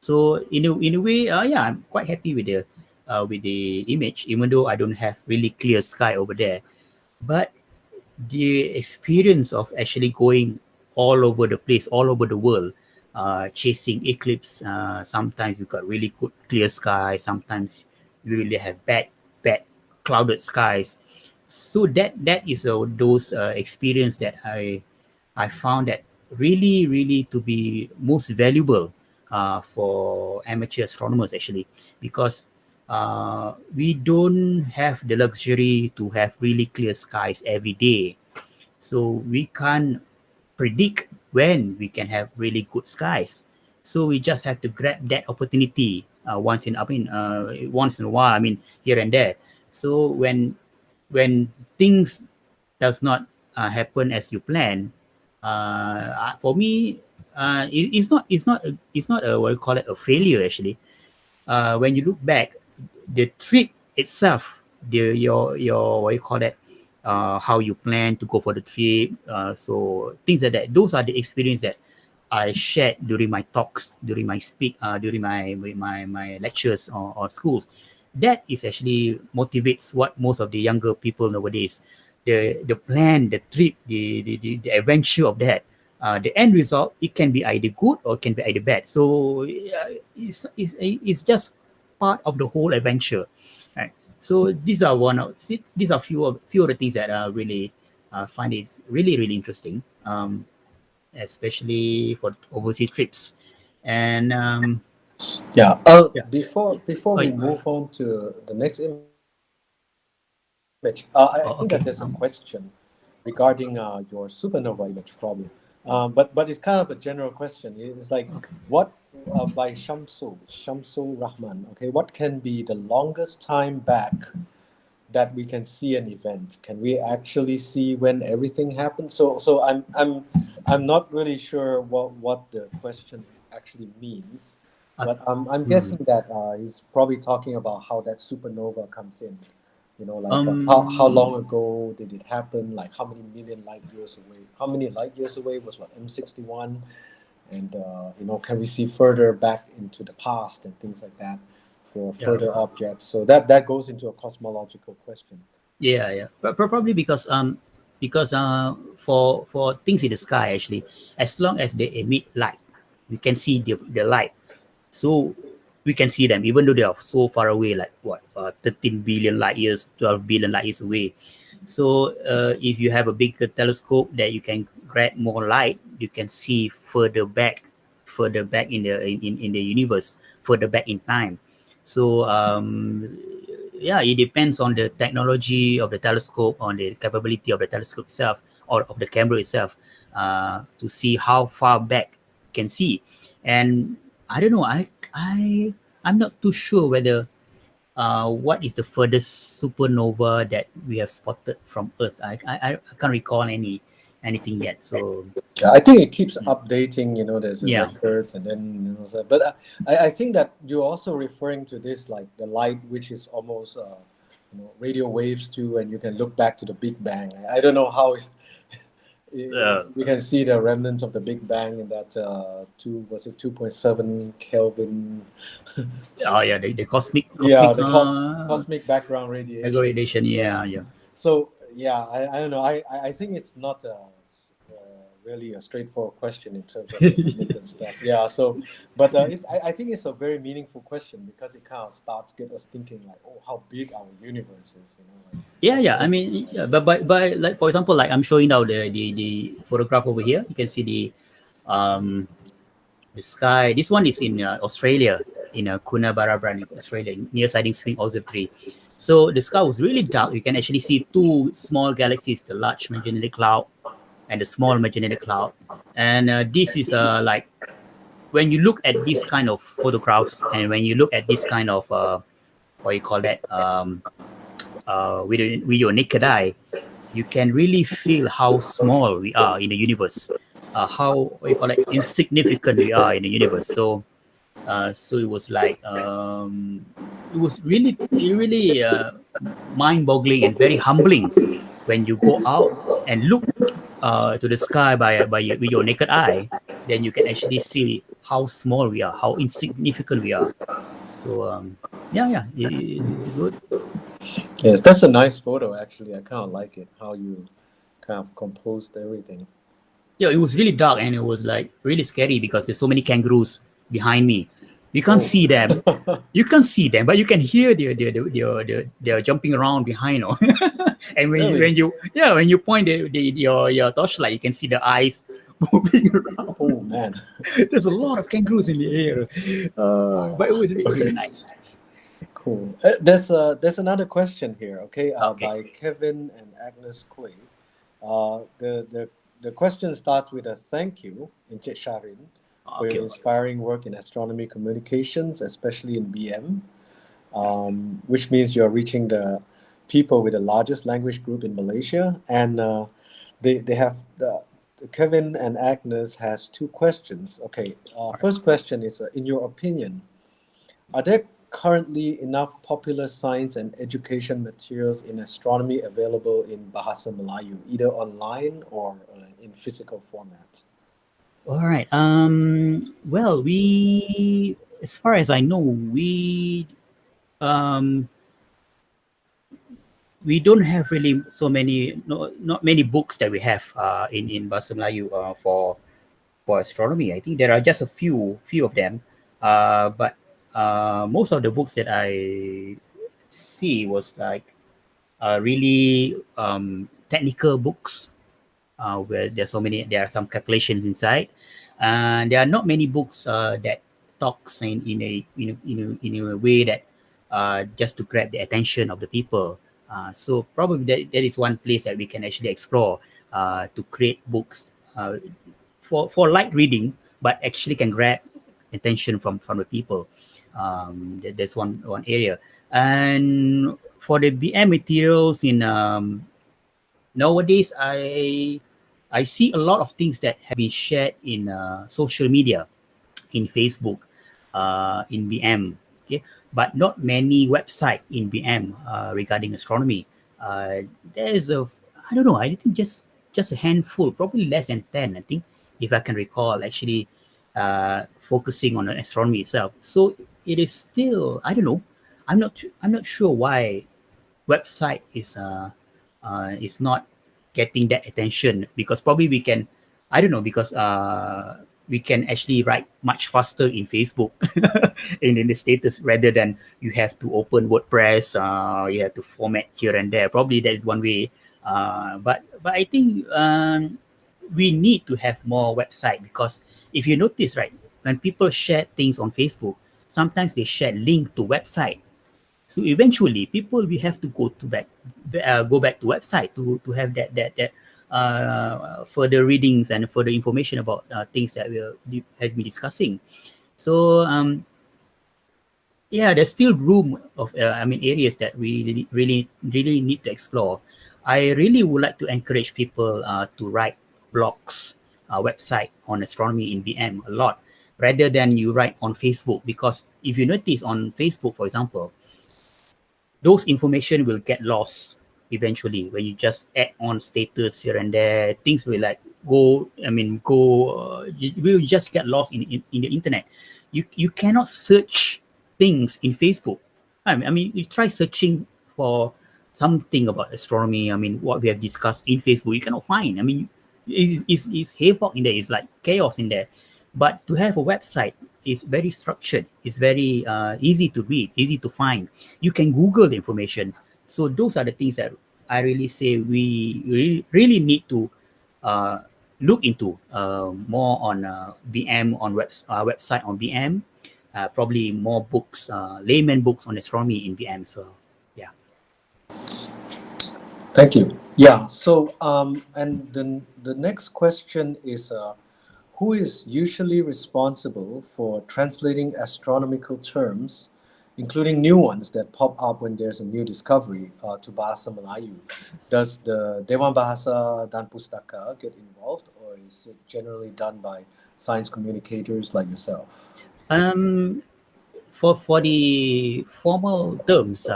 So in a way, yeah, I'm quite happy with the image, even though I don't have really clear sky over there. But the experience of actually going all over the place, all over the world, chasing eclipse. Sometimes you got really good clear sky. Sometimes you really have bad clouded skies. So that is those experience that I found that really to be most valuable for amateur astronomers actually, because we don't have the luxury to have really clear skies every day. So we can't predict when we can have really good skies. So we just have to grab that opportunity once in a while. I mean, here and there. So when things does not happen as you plan, for me, it's not a what you call it, a failure actually. When you look back, the trip itself, your what you call that, how you plan to go for the trip, so things like that. Those are the experience that I shared during my talks, during my lectures or schools. That is actually motivates what most of the younger people nowadays. The plan, the trip, the adventure of that. The end result, it can be either good or it can be either bad. So it's just part of the whole adventure. Right? So these are few of the things that I really find it really interesting, especially for overseas trips. And Yeah. yeah, Before oh, we yeah. move on to the next image, I think that Okay. there's a question regarding your supernova image problem. But it's kind of a general question. It's like Okay. what by Shamsul Rahman. Okay, what can be the longest time back that we can see an event? Can we actually see when everything happened? So I'm not really sure what the question actually means, Uh, but I'm hmm. guessing that he's probably talking about how that supernova comes in. You know, like how long Um, ago did it happen? Like how many million light years away? How many light years away was what M61? And you know, can we see further back into the past and things like that for yeah. further objects? So that goes into a cosmological question. Yeah, yeah. But probably because for things in the sky actually, as long as they emit light, we can see the light. So we can see them even though they are so far away, like what 13 billion light years, 12 billion light years away. So if you have a bigger telescope that you can grab more light, you can see further back in the universe, further back in time. So yeah, it depends on the technology of the telescope, on the capability of the telescope itself, or of the camera itself, to see how far back you can see. And I don't know, I'm not too sure whether what is the furthest supernova that we have spotted from Earth. I can't recall anything yet. So Yeah, I think it keeps updating. You know, there's the yeah. records, and then you know. So, but I think that you're also referring to this like the light, which is almost you know radio waves too, and you can look back to the Big Bang. I don't know how it's, Uh, we can see the remnants of the Big Bang in that 2.7 Kelvin. oh yeah, the Yeah, cosmic the cosmic background radiation. radiation. Yeah. Yeah, yeah. So yeah, I don't know. I think it's not really a straightforward question in terms of the limit and stuff. Yeah. So, but I think it's a very meaningful question because it kind of starts get us thinking like, oh, how big our universe is. You know, like Yeah, what's yeah. I mean, yeah, but like for example, like I'm showing now the photograph over here. You can see the sky. This one is in Australia, in Coonabarabran, in Australia, near Siding Spring Observatory. So the sky was really dark. You can actually see two small galaxies, the large Magellanic Cloud and the small Magellanic Cloud. And this is like when you look at these kind of photographs, and when you look at this kind of what you call that, with your naked eye, you can really feel how small we are in the universe, how what you call it, insignificant we are in the universe. So it was like it was really mind-boggling and very humbling when you go out and look to the sky with your naked eye. Then you can actually see how small we are, how insignificant we are. So yeah, yeah, it's good. yes, that's a nice photo actually. I kind of like it how you kind of composed everything. Yeah, it was really dark and it was like really scary because there's so many kangaroos behind me. You can't Oh, see them. You can't see them, but you can hear they're jumping around behind. You know? And really? when you point your torchlight, you can see the eyes moving around. Oh man. There's a lot of kangaroos in the air, but it was really Okay. nice. Cool. There's another question here. Okay, Okay, by Kevin and Agnes Quay. The question starts with a thank you, Encik Shahrin, for your okay. inspiring work in astronomy communications, especially in BM, which means you're reaching the people with the largest language group in Malaysia. And they have Kevin and Agnes has two questions. Okay, All right. first question is, in your opinion, are there currently enough popular science and education materials in astronomy available in Bahasa Melayu, either online or in physical format? All right. Well, as far as I know, um, we don't have really so many, no, not many books that we have in Bahasa Melayu for astronomy. I think there are just a few of them, but most of the books that I see was like really technical books, where there are some calculations inside, and there are not many books that talks in a way that just to grab the attention of the people. So probably that is one place that we can actually explore to create books for light reading, but actually can grab attention from the people. There's one area. And for the BM materials in nowadays, I see a lot of things that have been shared in social media, in Facebook, in BM, okay, but not many website in BM regarding astronomy. There's I don't know, I think just a handful, probably less than 10, I think, if I can recall, actually focusing on astronomy itself. So it is still, I don't know, I'm not sure why website is not getting that attention, because probably we can, I don't know, because we can actually write much faster in Facebook in the status, rather than you have to open WordPress, you have to format here and there. Probably that is one way. But I think we need to have more website, because if you notice, right, when people share things on Facebook, sometimes they share link to website. So eventually, people will have to go back to website to have that further readings and further information about things that we has been discussing. So yeah, there's still room of areas that we really need to explore. I really would like to encourage people to write blogs, website on astronomy in BM a lot, rather than you write on Facebook. Because if you notice on Facebook, for example, those information will get lost eventually when you just add on status here and there. Things will like you will just get lost in the internet. You cannot search things in Facebook. I mean, you try searching for something about astronomy. I mean, what we have discussed in Facebook, you cannot find. I mean, it's havoc in there. It's like chaos in there. But to have a website is very structured. It's very easy to read, easy to find. You can Google the information. So those are the things that I really say we really need to look into more on BM, on website on BM. Probably more books, layman books on astronomy in BM. So yeah. Thank you. Yeah. So, and then the next question is, who is usually responsible for translating astronomical terms, including new ones that pop up when there's a new discovery, to Bahasa Melayu? Does the Dewan Bahasa dan Pustaka get involved, or is it generally done by science communicators like yourself? For the formal terms,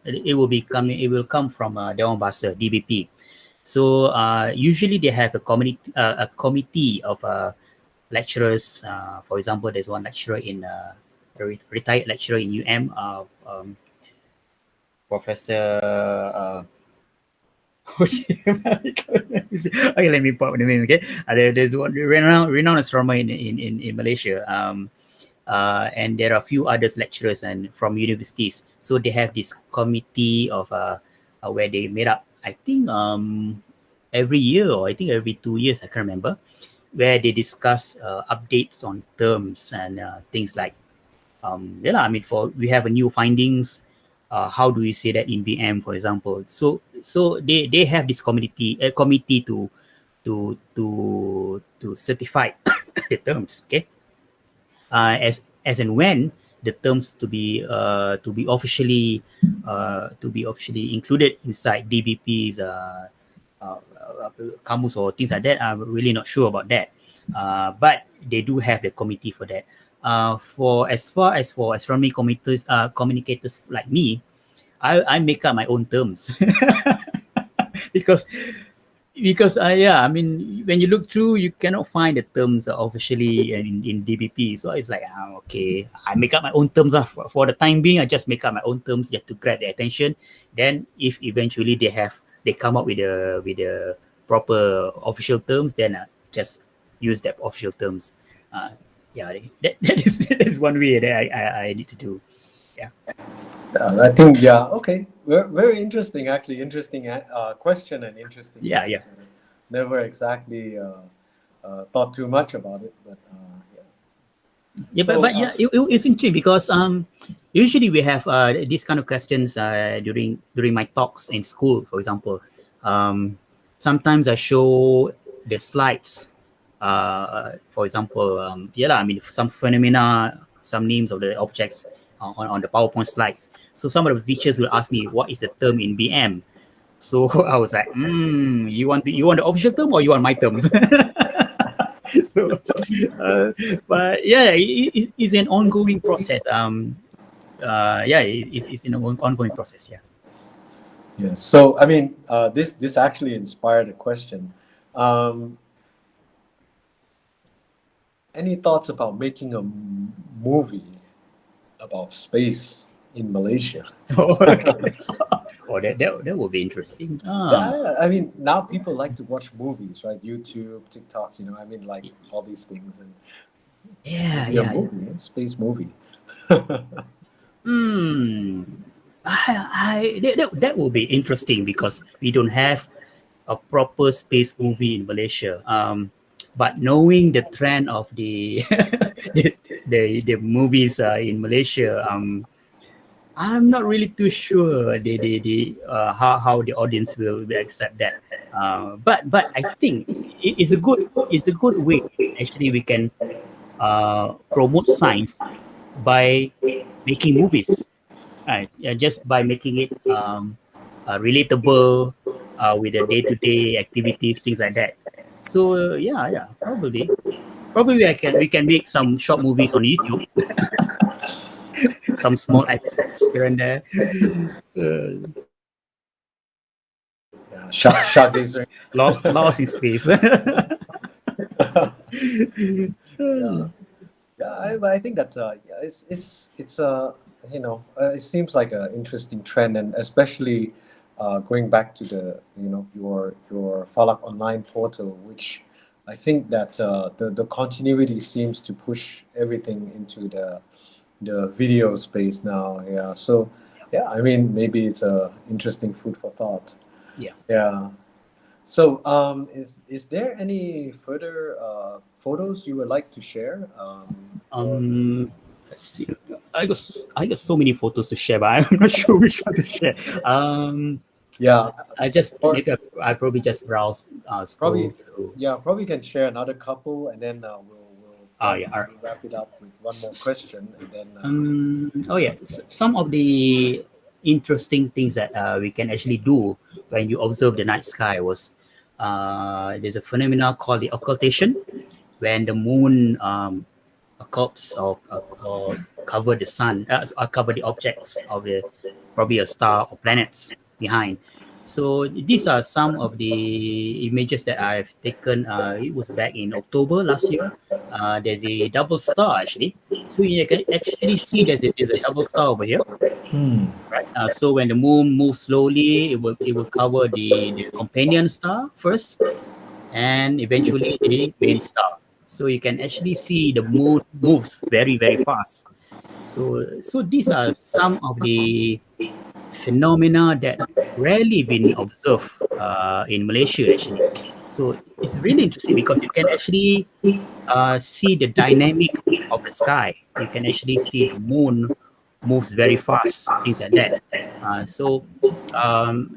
it will come from Dewan Bahasa, DBP. So usually they have a committee of lecturers. For example, there's one lecturer in retired lecturer in UM, Professor. Okay, let me pop the name. Okay, there's one renowned astronomer in Malaysia. And there are a few others lecturers and from universities. So they have this committee of where they made up, I think every year, or I think every 2 years, I can't remember, where they discuss updates on terms and things like for we have a new findings. How do we say that in BM, for example? So they have this committee to certify the terms. Okay. As and when the terms to be officially included inside DBP's kamus or things like that. I'm really not sure about that, but they do have the committee for that. For as far as for astronomy communicators like me, I make up my own terms because yeah, I mean, when you look through, you cannot find the terms officially in DBP. So it's like, okay, I make up my own terms. For the time being, I just make up my own terms just to grab their attention. Then if eventually they come up with the proper official terms, then just use that official terms. Yeah, that is one way that I need to do. Yeah. I think, yeah, okay. Very interesting, actually. Interesting question and interesting. Yeah, yeah. Never exactly thought too much about it, but yeah. Yeah, So, but yeah, it's interesting because usually we have these kind of questions during my talks in school, for example. Sometimes I show the slides For example, I mean, some phenomena, some names of the objects on the PowerPoint slides. So some of the teachers will ask me, what is the term in BM? So I was like, you want the official term or you want my terms? So, but yeah, it's an ongoing process. It's an ongoing process. Yeah. Yeah. So I mean, this actually inspired a question. Um, any thoughts about making a movie about space in Malaysia? Okay. Oh, that would be interesting. Yeah, I mean, now people like to watch movies, right? YouTube, TikToks, I mean, like all these things, and maybe a Yeah. movie, a space movie. Hmm. That will be interesting because we don't have a proper space movie in Malaysia. But knowing the trend of the the movies in Malaysia, I'm not really too sure how the audience will accept that. But I think it's a good way. Actually, we can promote science by making movies, right? Yeah, just by making it relatable with the day-to-day activities, things like that. So probably we can make some short movies on YouTube, some small episodes here and there. Uh, Yeah, stargazing. lost in space. Yeah, yeah. I think that yeah, it's it seems like an interesting trend, and especially going back to the your Falak Online portal, which I think that the continuity seems to push everything into the video space now. Yeah, so yeah, I mean maybe it's a interesting food for thought. Yeah. Yeah. So, is there any further photos you would like to share? Or Let's see. I got so many photos to share, but I'm not sure which one to share. yeah, I just or maybe I probably just browse, probably scroll through. yeah, probably can share another couple, and then we'll probably Yeah. wrap it up with one more question, and then Some of the interesting things that we can actually do when you observe the night sky was there's a phenomenon called the occultation, when the moon occults or cover the sun, or cover the objects of the probably a star or planets behind. So these are some of the images that I've taken. It was back in October last year. There's a double star actually. So you can actually see there's a double star over here, right? So when the moon moves slowly, it will cover the companion star first, and eventually the main star. So you can actually see the moon moves very fast. So these are some of the phenomena that rarely been observed in Malaysia actually. So it's really interesting because you can actually see the dynamic of the sky. You can actually see the moon moves very fast, things like that. So um,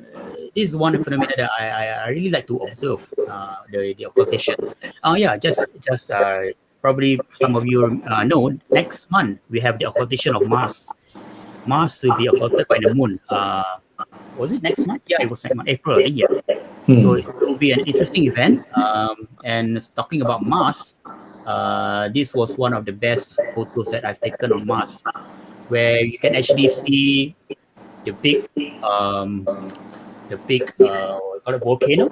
this is one phenomena that I really like to observe, the occultation. Probably some of you know, next month we have the occultation of Mars. Mars will be occulted by the moon. Was it next month? Yeah, it was next month, April, I think. Yeah. So it will be an interesting event. And talking about Mars, this was one of the best photos that I've taken on Mars, where you can actually see the big, what we call it, volcano,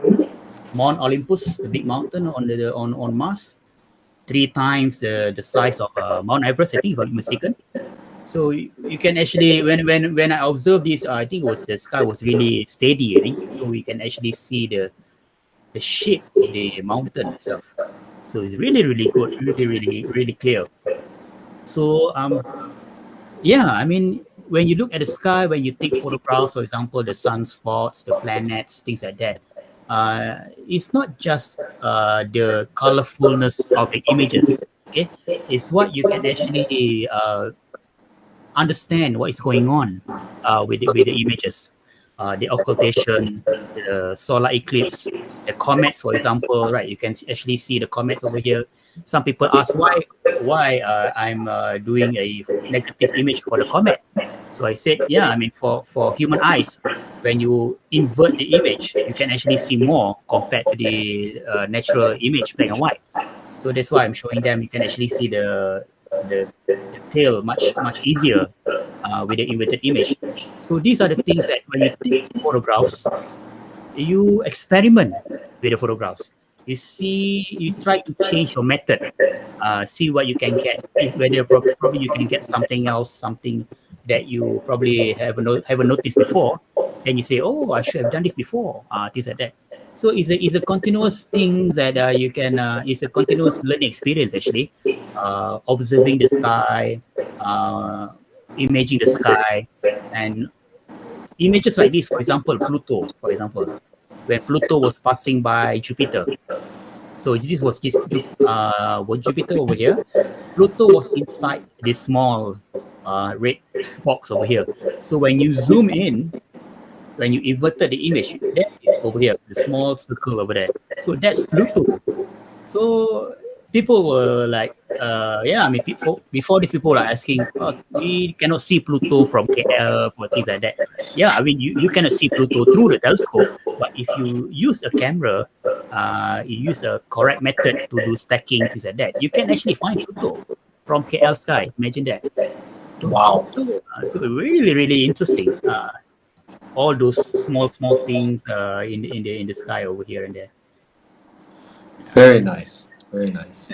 Mount Olympus, the big mountain on Mars, 3 times the size of Mount Everest, I think, if I'm not mistaken. So you can actually, when I observed this, I think the sky was really steady, I think. So we can actually see the shape of the mountain itself. So it's really good, really clear. So I mean, when you look at the sky, when you take photographs, for example, the sunspots, the planets, things like that, it's not just the colorfulness of the images. Okay, it's what you can actually understand what is going on with the images. the occultation, the solar eclipse, the comets, for example, right? You can actually see the comets over here. Some people ask why I'm doing a negative image for the comet. So I said, yeah, I mean, for human eyes, when you invert the image, you can actually see more compared to the natural image, black and white. So that's why I'm showing them. You can actually see the tail much easier with the inverted image. So these are the things that when you take photographs, you experiment with the photographs. You try to change your method, see what you can get. If whether probably you can get something else, something that you probably haven't noticed before. Then you say, oh, I should have done this before. Things like that. So it's a continuous thing that you can. It's a continuous learning experience actually. Observing the sky, imaging the sky, and images like this. For example, Pluto. For example, when Pluto was passing by Jupiter. So this was Jupiter over here. Pluto was inside this small red box over here. So when you zoom in, when you inverted the image, that is over here, the small circle over there. So that's Pluto. So people were like, yeah, I mean, before these people are asking, oh, we cannot see Pluto from KL or things like that. Yeah, I mean, you cannot see Pluto through the telescope, but if you use a camera, you use a correct method to do stacking, things like that, you can actually find Pluto from KL sky. Imagine that. So, Wow. so really, really interesting. All those small things in the sky over here and there. Very nice. Very nice.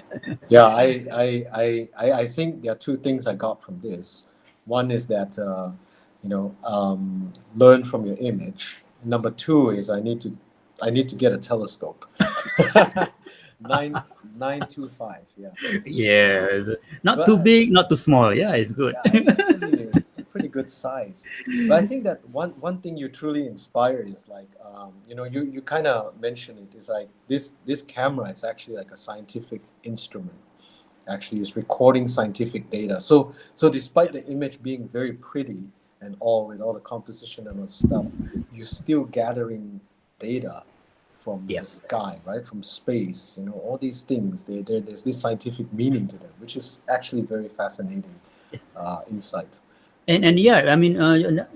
Yeah, I think there are two things I got from this. One is that learn from your image. Number two is I need to get a telescope. 925. Yeah. Yeah, not too big, not too small. Yeah, it's good. Yeah, it's actually a pretty good size. But I think that one thing you truly inspire is like you kind of mentioned it is like this camera is actually like a scientific instrument. Actually, it's recording scientific data. So despite the image being very pretty and all with all the composition and all stuff, you're still gathering data from Yeah. the sky, right? From space, all these things. There's this scientific meaning to them, which is actually very fascinating insight. And yeah, I mean,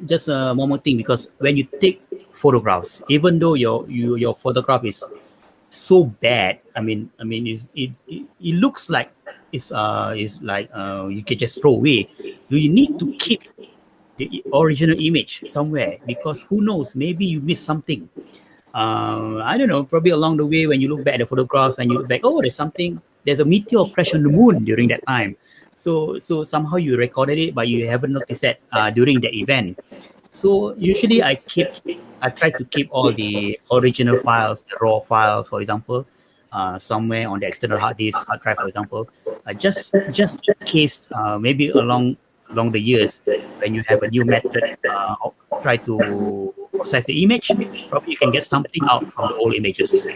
just one more thing, because when you take photographs, even though your photograph is so bad, it looks like it's like you can just throw away. You need to keep the original image somewhere, because who knows, maybe you miss something. I don't know, probably along the way when you look back at the photographs and you look back, oh, there's a meteor crash on the moon during that time. So somehow you recorded it, but you haven't noticed that during the event. So usually I try to keep all the original files, the raw files, for example, somewhere on the external hard drive, for example, just in case, maybe along the years, when you have a new method, try to process the image, probably you can get something out from the old images.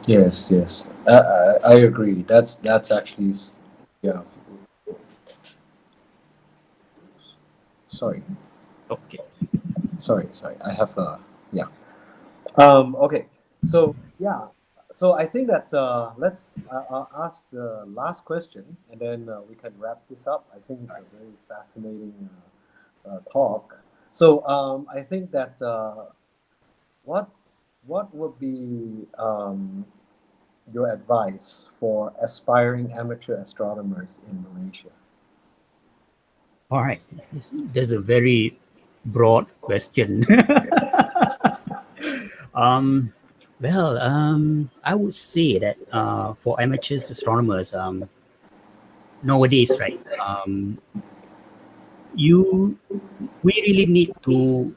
Yes, yes, I agree. That's actually, yeah. Sorry. Okay. Sorry. I have yeah. Okay. So yeah. So I think that let's ask the last question, and then we can wrap this up. I think it's a very fascinating talk. So I think that what would be your advice for aspiring amateur astronomers in Malaysia? All right. There's a very broad question. Well, I would say that for amateurs astronomers, nowadays, right, we really need to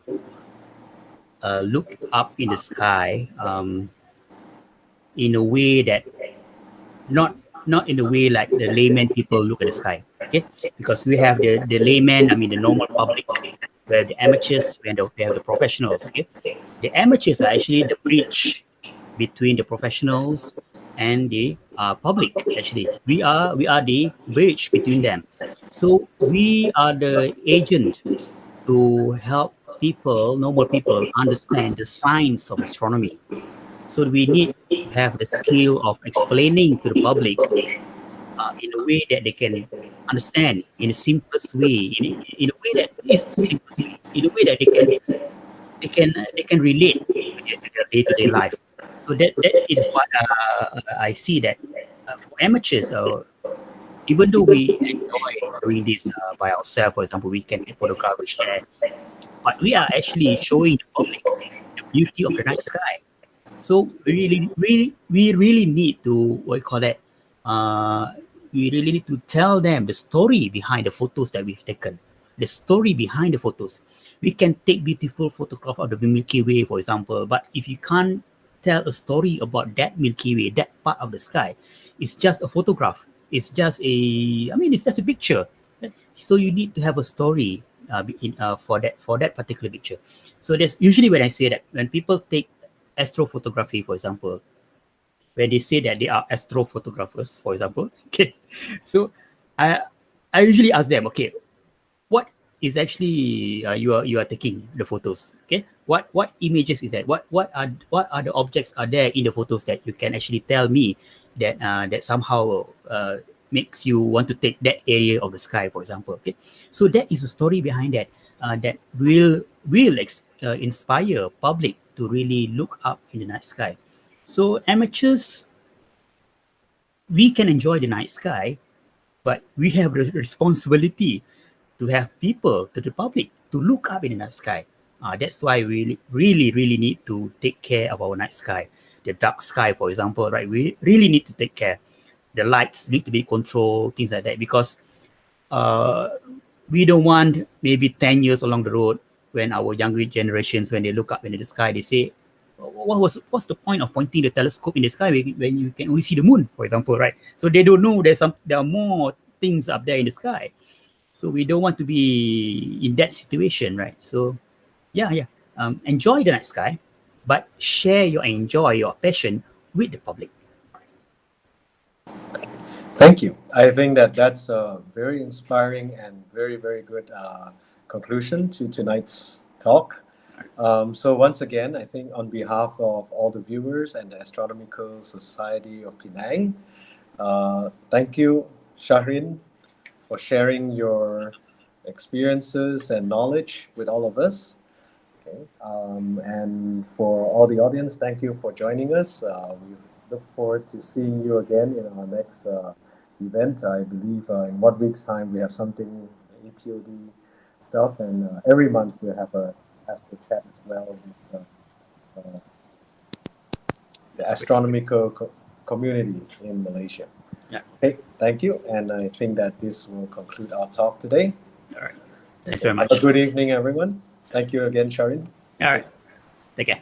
look up in the sky in a way that not in the way like the layman people look at the sky. Okay, because we have the layman, I mean the normal public, we have the amateurs, and we have the professionals. Okay, the amateurs are actually the bridge between the professionals and the public. Actually, we are the bridge between them. So we are the agent to help people, normal people, understand the science of astronomy. So we need to have the skill of explaining to the public in a way that they can understand in the simplest way, in a way that is the simplest way, in a way that they can relate to their day-to-day life. So that is what I see that for amateurs, even though we enjoy doing this by ourselves, for example, we can take photograph, we share, but we are actually showing the public the beauty of the night sky. So we really need to what you call that. Uh, we really need to tell them the story behind the photos that we've taken. The story behind the photos. We can take beautiful photograph of the Milky Way, for example, but if you can't tell a story about that Milky Way, that part of the sky, it's just a photograph. It's just it's just a picture. So you need to have a story for that particular picture. So that's usually when I say that when people take astrophotography, for example, when they say that they are astrophotographers, for example, okay. So I I usually ask them, okay, what is actually you are taking the photos, okay? What images is that? What are the objects are there in the photos that you can actually tell me that that somehow makes you want to take that area of the sky, for example, okay? So that is a story behind that that will inspire public to really look up in the night sky. So amateurs, we can enjoy the night sky, but we have the responsibility to have people, to the public, to look up in the night sky. That's why we really need to take care of our night sky. The dark sky, for example, right? We really need to take care. The lights need to be controlled, things like that, because uh, we don't want maybe 10 years along the road when our younger generations, when they look up into the sky, they say, what's the point of pointing the telescope in the sky when you can only see the moon, for example, right? So they don't know there are more things up there in the sky. So we don't want to be in that situation, right? So yeah. Enjoy the night sky, but enjoy your passion with the public. Thank you. I think that that's a very inspiring and very, very good conclusion to tonight's talk. So once again, I think on behalf of all the viewers and the Astronomical Society of Penang, thank you, Shahrin, for sharing your experiences and knowledge with all of us. Okay. And for all the audience, thank you for joining us. We look forward to seeing you again in our next event. I believe in 1 week's time we have something APOD stuff, and every month we have a Astro Chat as well with the astronomical community in Malaysia. Yeah. Okay, thank you, and I think that this will conclude our talk today. All right. Thanks very much. Have a good evening, everyone. Thank you again, Shahrin. All right. Take care.